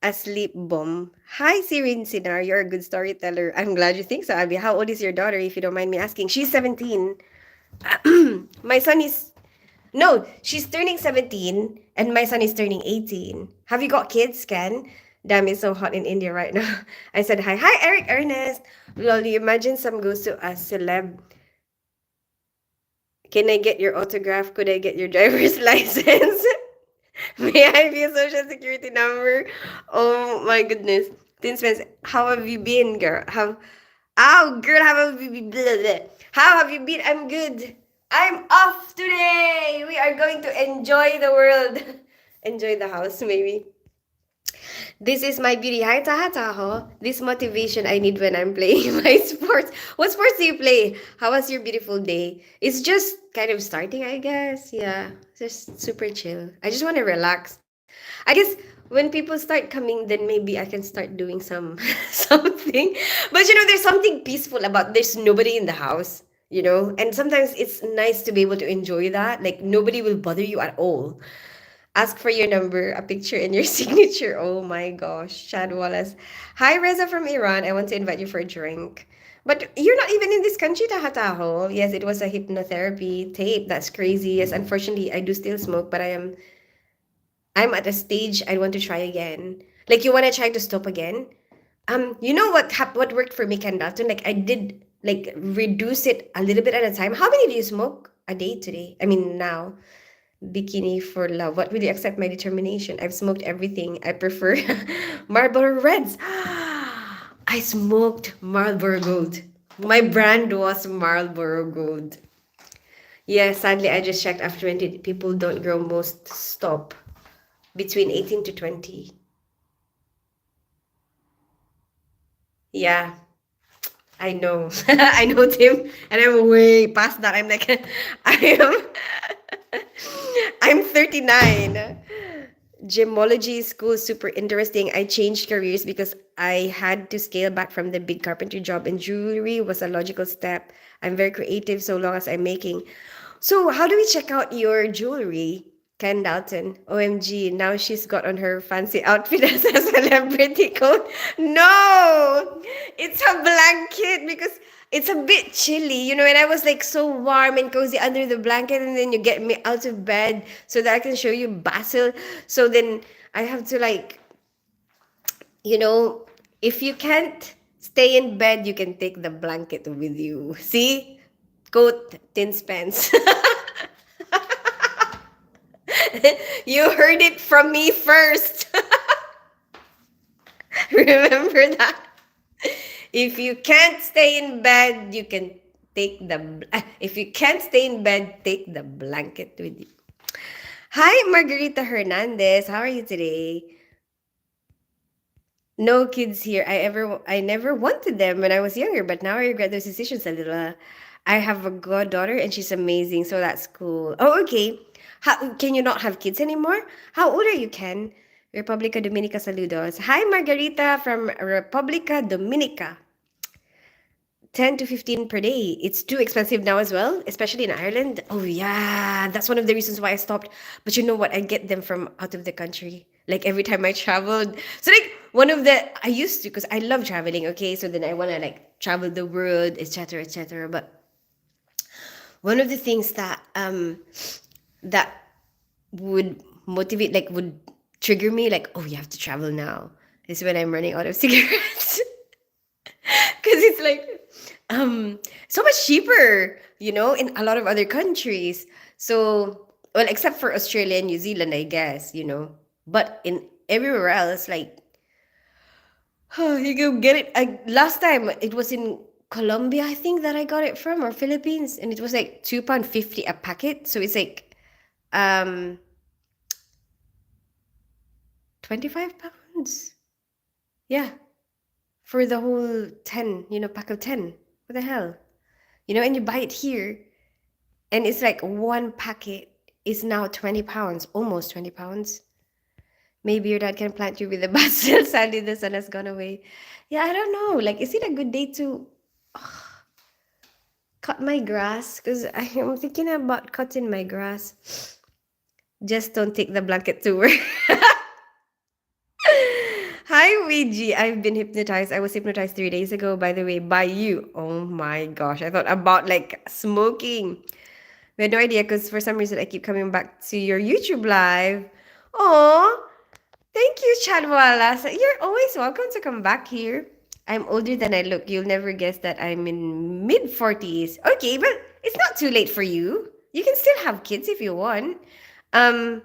Asleep Bomb. Hi, Sirin Sinar. You're a good storyteller. I'm glad you think so, Abby. How old is your daughter, if you don't mind me asking? She's 17. My son is. No, she's turning 17, and my son is turning 18. Have you got kids, Ken? Damn, it's so hot in India right now. I said hi. Hi, Eric Ernest. Lol, you imagine some goes to a celeb. Can I get your autograph? Could I get your driver's license? May I have your social security number? Oh my goodness. Tin Spence, how have you been, girl? Girl, how have you been? Blah, blah. How have you been? I'm good. I'm off today. We are going to enjoy the world. Enjoy the house, maybe. This is my beauty. Hi, Taha Taho. This motivation I need when I'm playing my sports. What sports do you play? How was your beautiful day? It's just kind of starting, I guess. Yeah, just super chill. I just want to relax. I guess when people start coming, then maybe I can start doing some something. But there's something peaceful about there's nobody in the house. And sometimes it's nice to be able to enjoy that. Like nobody will bother you at all. Ask for your number, a picture, and your signature. Oh my gosh, Chad Wallace. Hi, Reza from Iran. I want to invite you for a drink. But you're not even in this country, Tahataho. Yes, it was a hypnotherapy tape. That's crazy. Yes, unfortunately, I do still smoke, but I'm at a stage I want to try again. Like you want to try to stop again. You know what worked for me, Ken Dalton? Like I did like reduce it a little bit at a time. How many do you smoke a day today? I mean now. Bikini for love. What will you accept my determination? I've smoked everything. I prefer Marlboro Reds. I smoked Marlboro Gold. My brand was Marlboro Gold. Yeah, sadly, I just checked after 20. People don't grow, most stop between 18 to 20. Yeah. I know. I know, Tim. And I'm way past that. I'm like, I am, I'm 39. Gemology school is super interesting. I changed careers because I had to scale back from the big carpentry job, and jewelry was a logical step. I'm very creative so long as I'm making. So, how do we check out your jewelry? Ken Dalton. OMG, now she's got on her fancy outfit as a celebrity coat. No! It's a blanket because it's a bit chilly, and I was like so warm and cozy under the blanket, and then you get me out of bed so that I can show you Basil. So then I have to, like, you know, if you can't stay in bed, you can take the blanket with you. See? Coat, tin pants. You heard it from me first. Remember that? If you can't stay in bed, you can if you can't stay in bed, take the blanket with you. Hi, Margarita Hernandez. How are you today? No kids here. I never wanted them when I was younger, but now I regret those decisions a little. I have a goddaughter and she's amazing, so that's cool. Oh, okay. How can you not have kids anymore? How old are you, Ken? Republica Dominica saludos. Hi, Margarita from Republica Dominica. 10 to 15 per day. It's too expensive now as well, especially in Ireland. Oh, yeah. That's one of the reasons why I stopped. But you know what? I get them from out of the country. Like every time I traveled. So, like, I used to, because I love traveling, okay? So then I want to, like, travel the world, etc., etc. But one of the things that would motivate, like, would trigger me, like, oh, you have to travel now, is when I'm running out of cigarettes. Because it's like so much cheaper, in a lot of other countries. So, well, except for Australia and New Zealand, I guess, but in everywhere else, like, you can get it. Last time it was in Colombia, I think, that I got it from, or Philippines, and it was like £2.50 a packet. So it's like um 25 pounds. Yeah, for the whole 10, pack of 10. What the hell? And you buy it here, and it's like one packet is now £20, almost £20. Maybe your dad can plant you with a basil. Sadly, the sun has gone away. Yeah, I don't know. Like, is it a good day to cut my grass? Because I am thinking about cutting my grass. Just don't take the blanket to work. Hi, Ouija. I've been hypnotized. I was hypnotized 3 days ago, by the way, by you. Oh my gosh. I thought about, like, smoking. We had no idea because for some reason I keep coming back to your YouTube live. Oh, thank you, Chadwala. So you're always welcome to come back here. I'm older than I look. You'll never guess that I'm in mid 40s. Okay, but it's not too late for you. You can still have kids if you want. Um,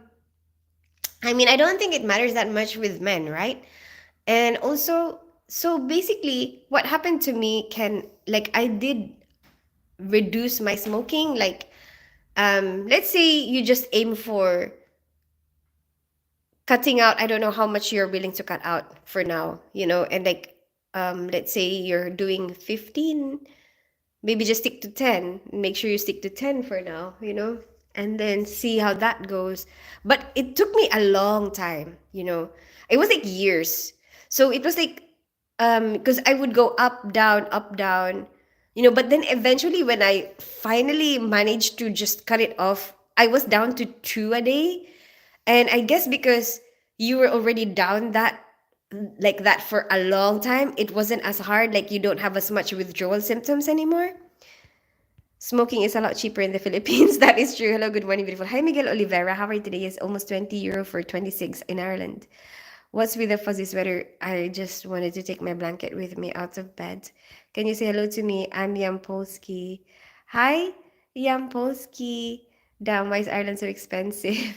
I mean, I don't think it matters that much with men, right? And also, so basically, what happened to me like, I did reduce my smoking. Like, let's say you just aim for cutting out. I don't know how much you're willing to cut out for now, and like, let's say you're doing 15, maybe just stick to 10. Make sure you stick to 10 for now, and then see how that goes. But it took me a long time, it was like years. So it was like, because I would go up down, but then eventually when I finally managed to just cut it off, I was down to 2 a day. And I guess because you were already down like that for a long time, it wasn't as hard. Like, you don't have as much withdrawal symptoms anymore. Smoking is a lot cheaper in the Philippines. That is true. Hello, good morning, beautiful. Hi, Miguel Oliveira. How are you today? It's almost €20 for 26 in Ireland. What's with the fuzzy sweater? I just wanted to take my blanket with me out of bed. Can you say hello to me? I'm Yampolsky. Hi, Yampolsky. Damn, why is Ireland so expensive?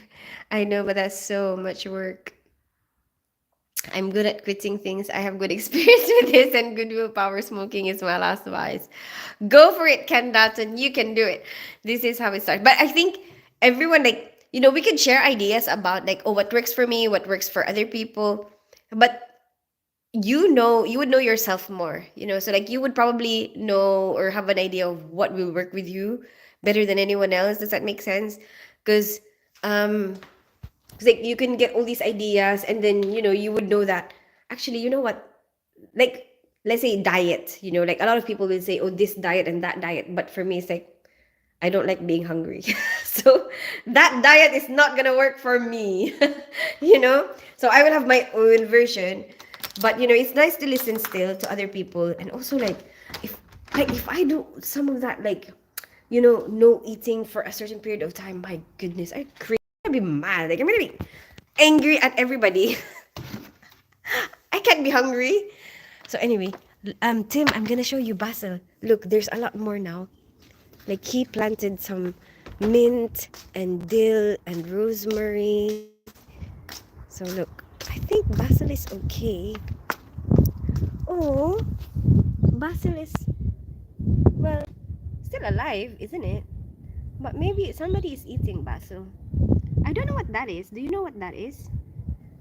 I know, but that's so much work. I'm good at quitting things. I have good experience with this, and good willpower. Smoking is my last vice. Go for it, Ken Dutton. You can do it. This is how it starts. But I think everyone, like, we can share ideas about, like, oh, what works for me, what works for other people. But you would know yourself more, so like you would probably know or have an idea of what will work with you better than anyone else. Does that make sense? Because um 'cause, like you can get all these ideas, and then you would know that actually, you know what, like let's say diet, like a lot of people will say, oh, this diet and that diet, but for me it's like I don't like being hungry. So that diet is not gonna work for me. So I will have my own version. But it's nice to listen still to other people, and also if if I do some of that, like no eating for a certain period of time, my goodness, I'm gonna be mad. Like I'm gonna be angry at everybody. I can't be hungry. So anyway, Tim, I'm gonna show you basil. Look, there's a lot more now. Like he planted some mint and dill and rosemary. So look, I think basil is okay. Oh, basil is, well, still alive, isn't it? But maybe somebody is eating basil. I don't know what that is. Do you know what that is?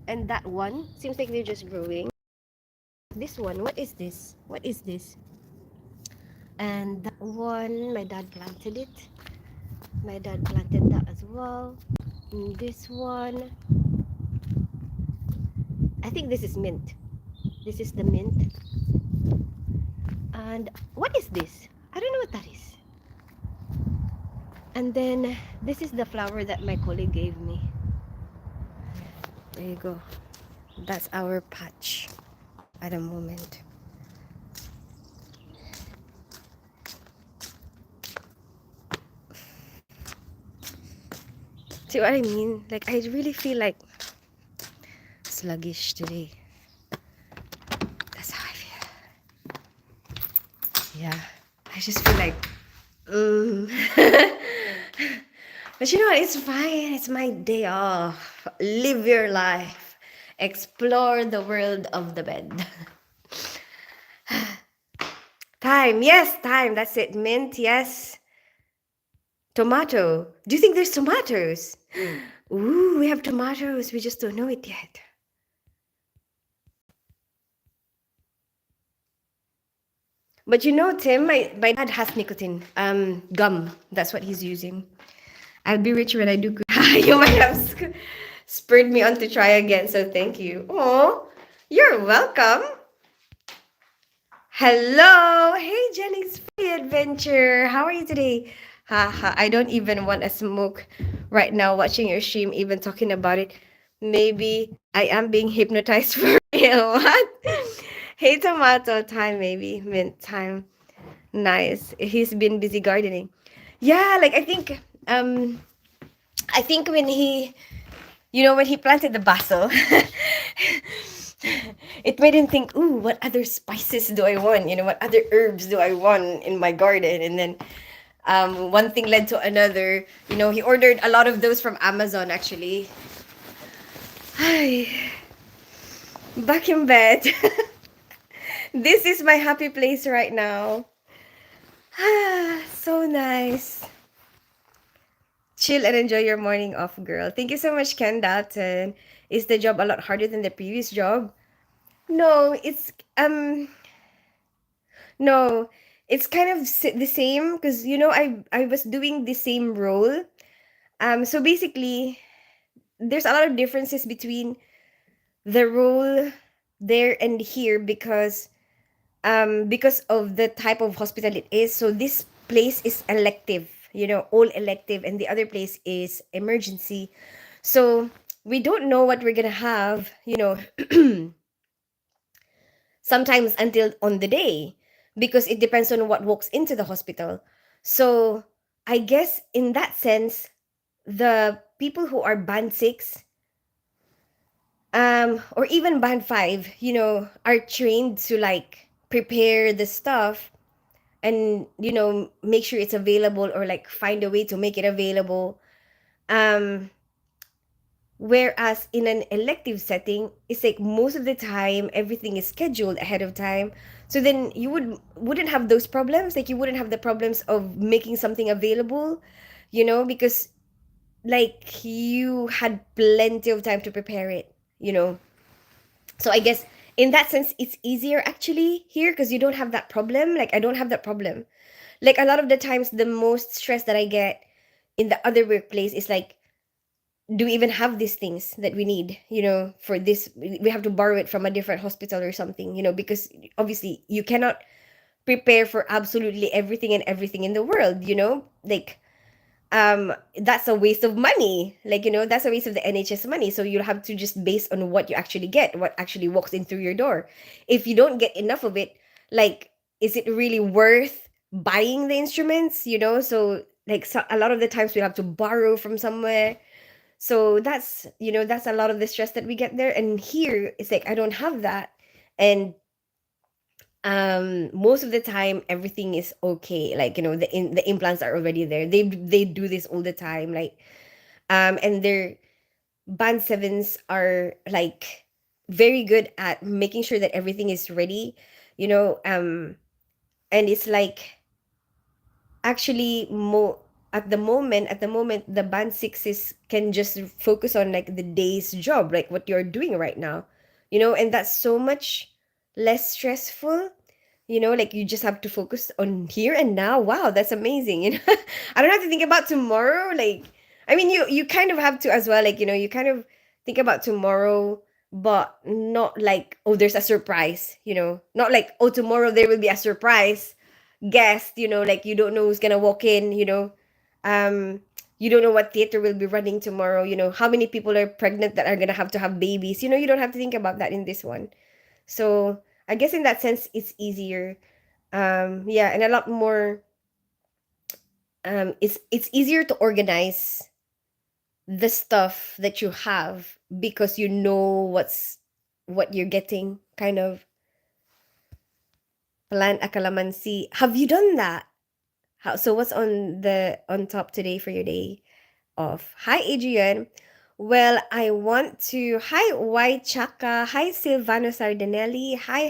And that one seems like they're just growing. This one, what is this? What is this? And that one, my dad planted it. My dad planted that as well. And this one, I think this is mint. This is the mint. And what is this? I don't know what that is. And then this is the flower that my colleague gave me. There you go. That's our patch at the moment. See what I mean? Like I really feel like sluggish today. That's how I feel. Yeah. I just feel like But you know what? It's fine. It's my day off. Live your life. Explore the world of the bed. Thyme. Yes, thyme. That's it. Mint. Yes. Tomato. Do you think there's tomatoes? Ooh, we have tomatoes. We just don't know it yet. But Tim, my dad has nicotine. Gum. That's what he's using. I'll be rich when I do good. You might have spurred me on to try again, so thank you. Oh, you're welcome. Hello. Hey, Jennings Free Adventure. How are you today? Haha, I don't even want to smoke right now watching your stream, even talking about it. Maybe I am being hypnotized for real. What? Hey, tomato time, maybe. Mint time. Nice. He's been busy gardening. Yeah, like I think when when he planted the basil, it made him think, ooh, what other spices do I want? What other herbs do I want in my garden? And then one thing led to another. He ordered a lot of those from Amazon, actually. Hi. Back in bed. This is my happy place right now. So nice. Chill and enjoy your morning off, girl. Thank you so much, Ken Dalton. Is the job a lot harder than the previous job? No, no, it's kind of the same, because I was doing the same role. So basically, there's a lot of differences between the role there and here, because of the type of hospital it is. So this place is elective, all elective, and the other place is emergency. So we don't know what we're gonna have, sometimes until on the day, because it depends on what walks into the hospital. So I guess in that sense, the people who are band 6, or even band 5, are trained to like prepare the stuff, and make sure it's available, or like find a way to make it available. Whereas in an elective setting, it's like most of the time everything is scheduled ahead of time. So then you wouldn't have those problems. Like you wouldn't have the problems of making something available, because like you had plenty of time to prepare it. So I guess In that sense, it's easier actually here because you don't have that problem. Like I don't have that problem. Like a lot of the times, the most stress that I get in the other workplace is like, do we even have these things that we need, for this? We have to borrow it from a different hospital or something, because obviously you cannot prepare for absolutely everything in the world, like that's a waste of money. Like, that's a waste of the NHS money. So you'll have to just base on what you actually get, what actually walks in through your door. If you don't get enough of it, like, is it really worth buying the instruments, so like, so a lot of the times we have to borrow from somewhere. So that's a lot of the stress that we get there. And here it's like I don't have that. And most of the time everything is okay. Like, the implants are already there. They do this all the time. Like, and their band sevens are like very good at making sure that everything is ready, you know and it's like actually at the moment the band sixes can just focus on like the day's job, like what you're doing right now, and that's so much less stressful. Like you just have to focus on here and now. Wow, that's amazing. I don't have to think about tomorrow. Like, I mean, you kind of have to as well. Like, you kind of think about tomorrow, but not like, oh, there's a surprise. Not like, oh, tomorrow there will be a surprise guest. Like you don't know who's gonna walk in. Um, you don't know what theater will be running tomorrow. How many people are pregnant that are gonna have to have babies. You don't have to think about that in this one. So I guess in that sense, it's easier. Yeah, and a lot more. It's easier to organize the stuff that you have because you know what you're getting. Kind of plant a calamansi. Have you done that? So what's on top today for your day off? Hi, Adrian. Well, I want to. Hi, White Chaka. Hi, Silvano Sardanelli. Hi,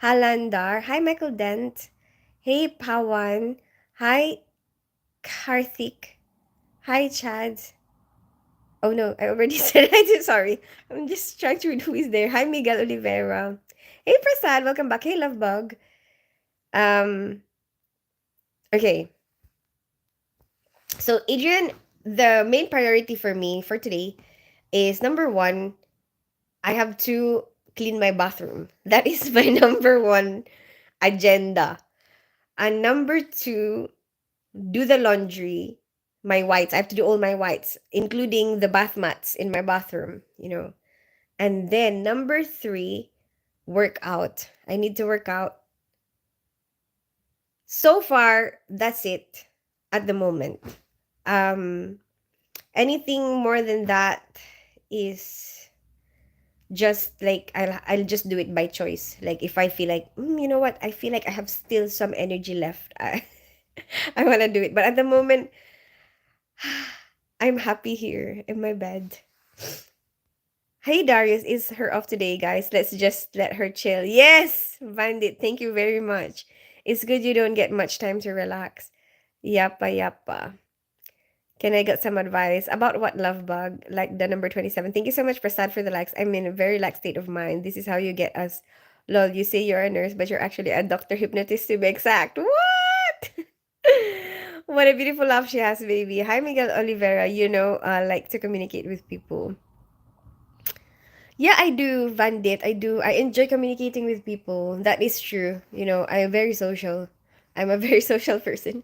Halandar. Hi, Michael Dent. Hey, Pawan. Hi, Karthik. Hi, Chad. Oh no, I already said I did. Sorry. I'm just trying to read who is there. Hi, Miguel Oliveira. Hey, Prasad. Welcome back. Hey, Lovebug. Um, okay. So, Adrian, the main priority for me for today is number one, I have to clean my bathroom. That is my number one agenda. And number two, do the laundry, my whites. I have to do all my whites, including the bath mats in my bathroom. And then number three, work out. I need to work out. So far, that's it at the moment. Um, Anything more than that is just like I'll just do it by choice. Like if I feel like, you know what, I feel like I have still some energy left. I want to do it. But at the moment, I'm happy here in my bed. Hey Darius, is her off today, guys? Let's just let her chill. Yes, Bandit, thank you very much. It's good you don't get much time to relax. Yappa yappa. Can I get some advice about what love bug? Like the number 27. Thank you so much, Prasad, for the likes. I'm in a very relaxed state of mind. This is how you get us. Lol, you say you're a nurse, but you're actually a doctor hypnotist to be exact. What? What a beautiful laugh she has, baby. Hi, Miguel Oliveira. Like to communicate with people. Yeah, I do, Vandit. I do. I enjoy communicating with people. That is true. I'm very social. I'm a very social person.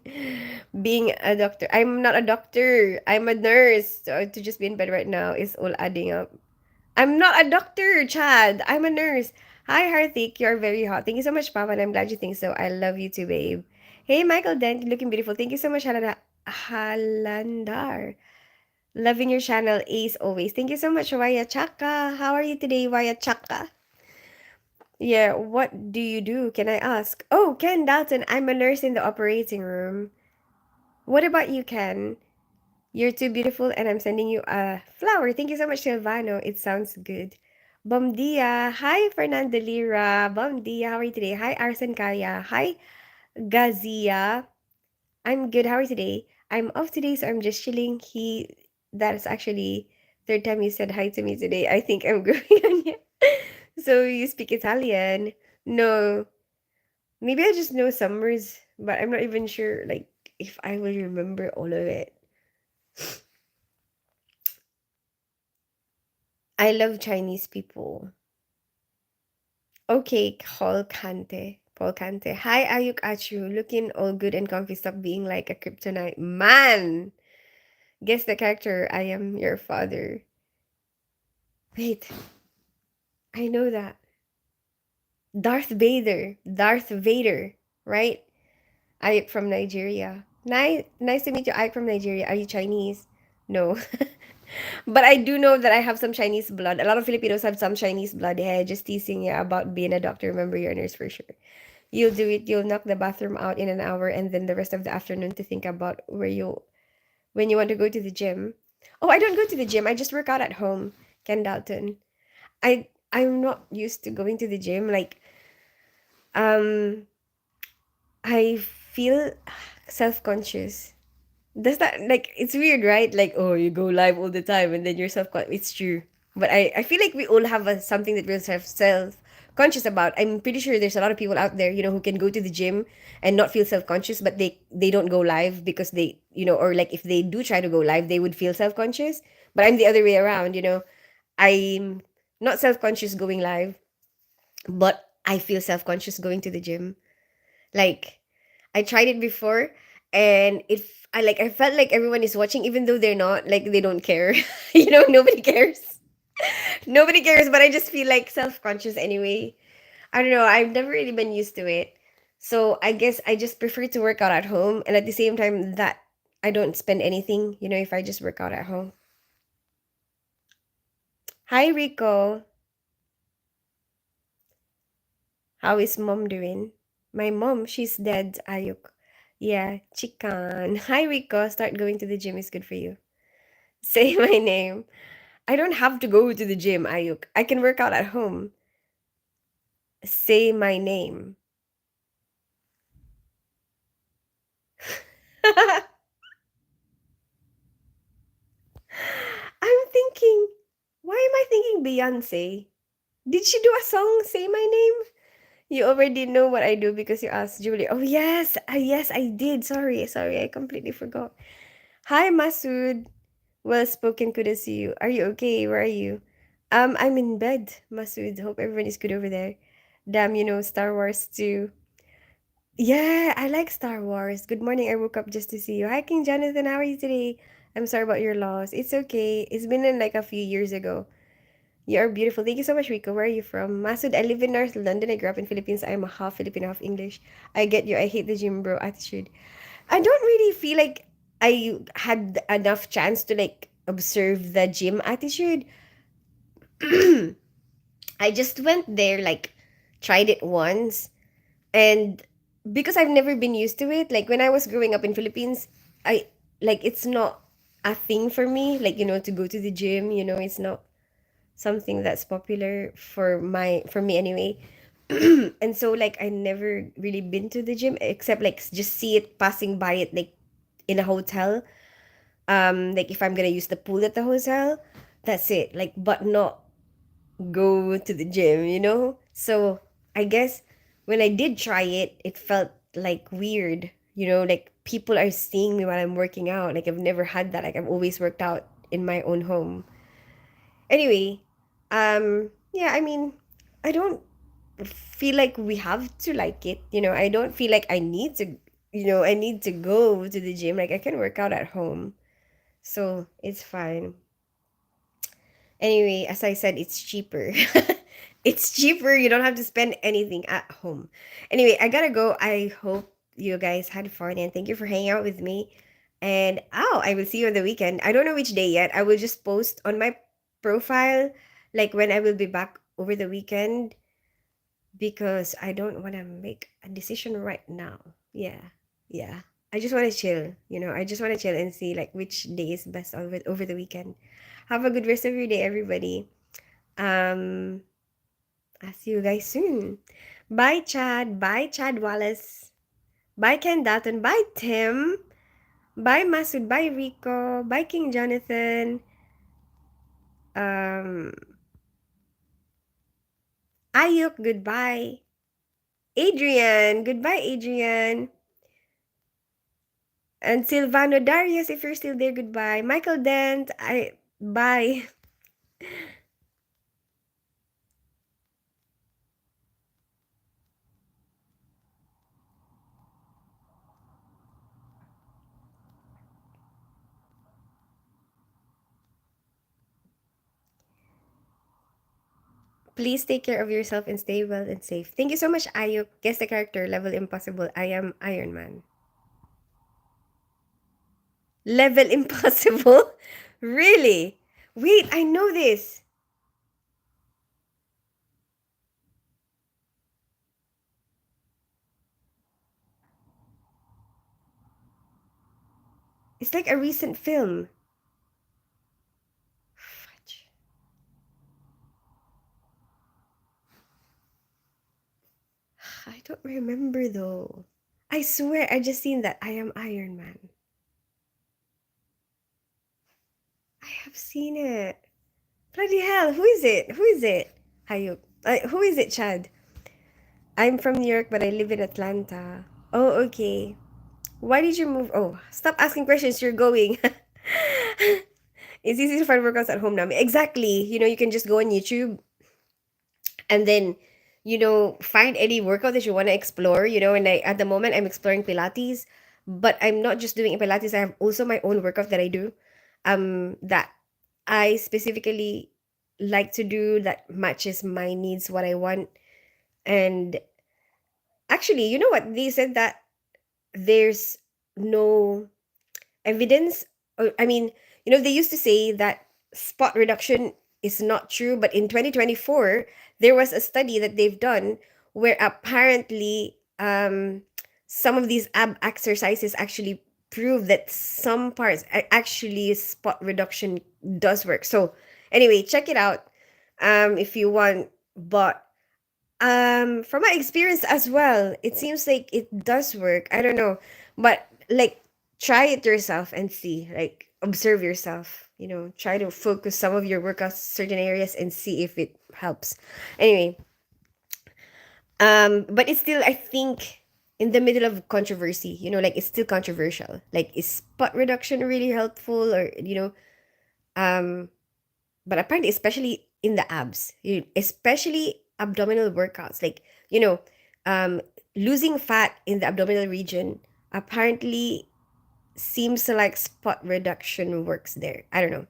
Being a doctor. I'm not a doctor. I'm a nurse. So to just be in bed right now is all adding up. I'm not a doctor, Chad. I'm a nurse. Hi, Harthik. You're very hot. Thank you so much, Papa, and I'm glad you think so. I love you too, babe. Hey, Michael Dent. Looking beautiful. Thank you so much, Halandar. Loving your channel, Ace, always. Thank you so much, Waya Chaka. How are you today, Waya Chaka? Yeah, what do you do? Can I ask? Oh, Ken Dalton, I'm a nurse in the operating room. What about you, Ken? You're too beautiful, and I'm sending you a flower. Thank you so much, Silvano. It sounds good. Bom dia. Hi, Fernanda Lira. Bom dia. How are you today? Hi, Arsen Kaya. Hi, Gazia. I'm good. How are you today? I'm off today, so I'm just chilling. That's actually third time you said hi to me today. I think I'm growing on you. So you speak Italian? No, maybe I just know some words, but I'm not even sure like if I will remember all of it. I love Chinese people. Okay, Paul Kante. Paul Kante. Hi, Ayuk Achu. Looking all good and comfy. Stop being like a kryptonite. Man! Guess the character. I am your father. Wait, I know that. Darth Vader. Darth Vader, right? Ayuk from Nigeria. Nice to meet you, Ayuk from Nigeria. Are you Chinese? No. But I do know that I have some Chinese blood. A lot of Filipinos have some Chinese blood. Hey, just teasing you about being a doctor. Remember, you're a nurse for sure. You'll do it. You'll knock the bathroom out in an hour, and then the rest of the afternoon to think about where you when you want to go to the gym. Oh, I don't go to the gym. I just work out at home. Ken Dalton. I'm not used to going to the gym. Like um, I feel self-conscious. Does that like it's weird, right? Like, oh, you go live all the time and then you're self-conscious. It's true. But I feel like we all have something that we're self-conscious about. I'm pretty sure there's a lot of people out there, who can go to the gym and not feel self-conscious, but they don't go live because or like if they do try to go live, they would feel self-conscious. But I'm the other way around. I'm not self-conscious going live, but I feel self-conscious going to the gym. Like I tried it before and I felt like everyone is watching even though they're not, like they don't care. Nobody cares. Nobody cares, but I just feel like self-conscious anyway. I don't know, I've never really been used to it. So I guess I just prefer to work out at home and at the same time that I don't spend anything, if I just work out at home. Hi Rico. How is mom doing? My mom, she's dead, Ayuk. Yeah, chicken. Hi Rico, start going to the gym is good for you. Say my name. I don't have to go to the gym, Ayuk. I can work out at home. Say my name. I'm thinking, why am I thinking Beyonce? Did she do a song, Say My Name? You already know what I do because you asked Julie. Oh, yes. Yes, I did. Sorry. I completely forgot. Hi, Masood. Well spoken. Good to see you. Are you okay? Where are you? I'm in bed, Masood. Hope everyone is good over there. Damn, Star Wars too. Yeah, I like Star Wars. Good morning. I woke up just to see you. Hi, King Jonathan. How are you today? I'm sorry about your loss. It's okay. It's been in like a few years ago. You are beautiful. Thank you so much, Rico. Where are you from? Masud, I live in North London. I grew up in Philippines. I'm a half Filipino, half English. I get you. I hate the gym bro attitude. I don't really feel like I had enough chance to like observe the gym attitude. I just went there, like tried it once, and because I've never been used to it, like when I was growing up in Philippines, I like it's not a thing for me, like to go to the gym, it's not something that's popular for me anyway. And so like I never really been to the gym except like just see it passing by it like in a hotel. Like if I'm gonna use the pool at the hotel, that's it. Like but not go to the gym. So I guess when I did try it, it felt like weird. Like people are seeing me while I'm working out. Like I've never had that. Like I've always worked out in my own home. Anyway, yeah, I mean, I don't feel like we have to like it. I don't feel like I need to go to the gym. Like I can work out at home. So it's fine. Anyway, as I said, it's cheaper. It's cheaper. You don't have to spend anything at home. Anyway, I gotta go. I hope you guys had fun and thank you for hanging out with me. And I will see you on the weekend. I don't know which day yet. I will just post on my profile like when I will be back over the weekend because I don't want to make a decision right now. Yeah. Yeah. I just want to chill, I just want to chill and see like which day is best over the weekend. Have a good rest of your day, everybody. Um, I'll see you guys soon. Bye, Chad. Bye, Chad Wallace. Bye, Ken Dutton. Bye, Tim. Bye, Masud. Bye, Rico. Bye, King Jonathan. Um, Ayuk, goodbye. Adrian, goodbye, Adrian. And Silvano Darius, if you're still there, goodbye. Michael Dent, bye. Please take care of yourself and stay well and safe. Thank you so much, Ayuk. Guess the character, level impossible. I am Iron Man. Level impossible? Really? Wait, I know this. It's like a recent film. Fudge. I don't remember though. I swear I just seen that I am Iron Man. I have seen it. Bloody hell, who is it? Who is it? Hayuk. Who is it, Chad? I'm from New York, but I live in Atlanta. Oh, okay. Why did you move? Oh, stop asking questions. You're going. It's easy to find workouts at home now. Exactly. You can just go on YouTube and then, find any workout that you want to explore. And at the moment, I'm exploring Pilates, but I'm not just doing Pilates. I have also my own workout that I do, that I specifically like to do that matches my needs, what I want. And actually, you know what? They said that there's no evidence. I mean, they used to say that spot reduction is not true, but in 2024, there was a study that they've done where apparently some of these ab exercises actually prove that some parts actually spot reduction does work. So, anyway, check it out if you want. But from my experience as well, it seems like it does work. I don't know, but like try it yourself and see. Like observe yourself. Try to focus some of your workouts certain areas and see if it helps. Anyway, but it's still, I think, in the middle of controversy. Like it's still controversial. Like is spot reduction really helpful, or um but apparently especially in the abs, especially abdominal workouts, like um losing fat in the abdominal region apparently seems like spot reduction works there. I don't know,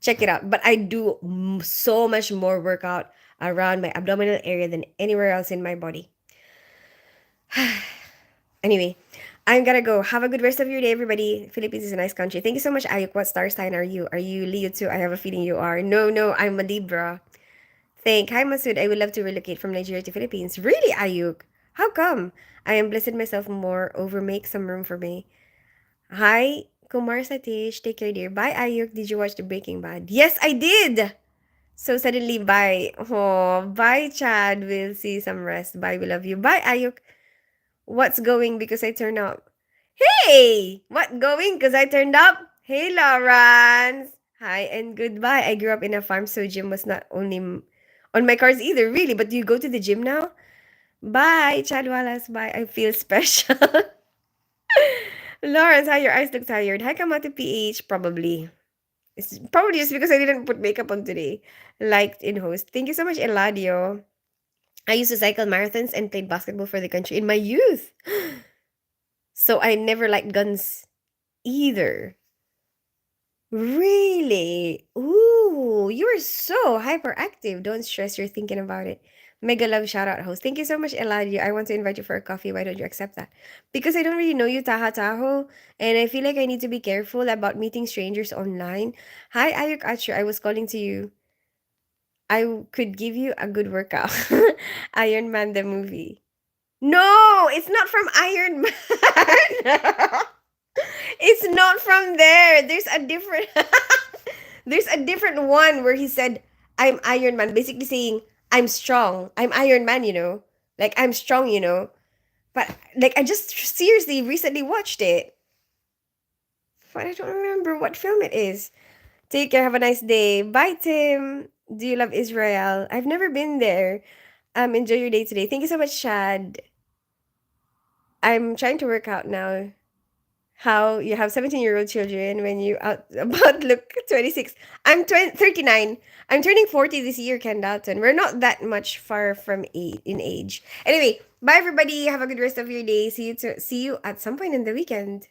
check it out. But I do so much more workout around my abdominal area than anywhere else in my body. Anyway, I'm gonna go. Have a good rest of your day, everybody. Philippines is a nice country. Thank you so much, Ayuk. What star sign are you? Are you Leo too? I have a feeling you are. No, no, I'm a Libra. Hi, Masud. I would love to relocate from Nigeria to Philippines. Really, Ayuk? How come? I am blessed myself more over. Make some room for me. Hi, Kumar Satish. Take care, dear. Bye, Ayuk. Did you watch the Breaking Bad? Yes, I did. So suddenly, bye. Oh, bye, Chad. We'll see some rest. Bye. We love you. Bye, Ayuk. What's going because I turned up? Hey! What going because I turned up? Hey, Lawrence! Hi and goodbye. I grew up in a farm, so gym was not only on my cards either, really. But do you go to the gym now? Bye, Chad Wallace. Bye. I feel special. Lawrence, hi, your eyes look tired. Hi, Kamate PH. Probably. It's probably just because I didn't put makeup on today. Liked in host. Thank you so much, Eladio. I used to cycle marathons and played basketball for the country in my youth. So I never liked guns either. Really? Ooh, you are so hyperactive. Don't stress, you're thinking about it. Mega love shout out host. Thank you so much, Eladio. I want to invite you for a coffee. Why don't you accept that? Because I don't really know you, Taha Taho, and I feel like I need to be careful about meeting strangers online. Hi, Ayuk Achu. I was calling to you. Could give you a good workout. Iron Man the movie. No, it's not from Iron Man. It's not from there. There's a different one where he said, I'm Iron Man, basically saying, I'm strong. I'm Iron Man, Like I'm strong. But like I just seriously recently watched it. But I don't remember what film it is. Take care, have a nice day. Bye, Tim. Do you love Israel? I've never been there. Enjoy your day today. Thank you so much, Chad. I'm trying to work out now how you have 17-year-old children when you out about look 26. I'm 39. I'm turning 40 this year, Ken Dalton. We're not that much far from in age. Anyway, bye everybody. Have a good rest of your day. See you at some point in the weekend.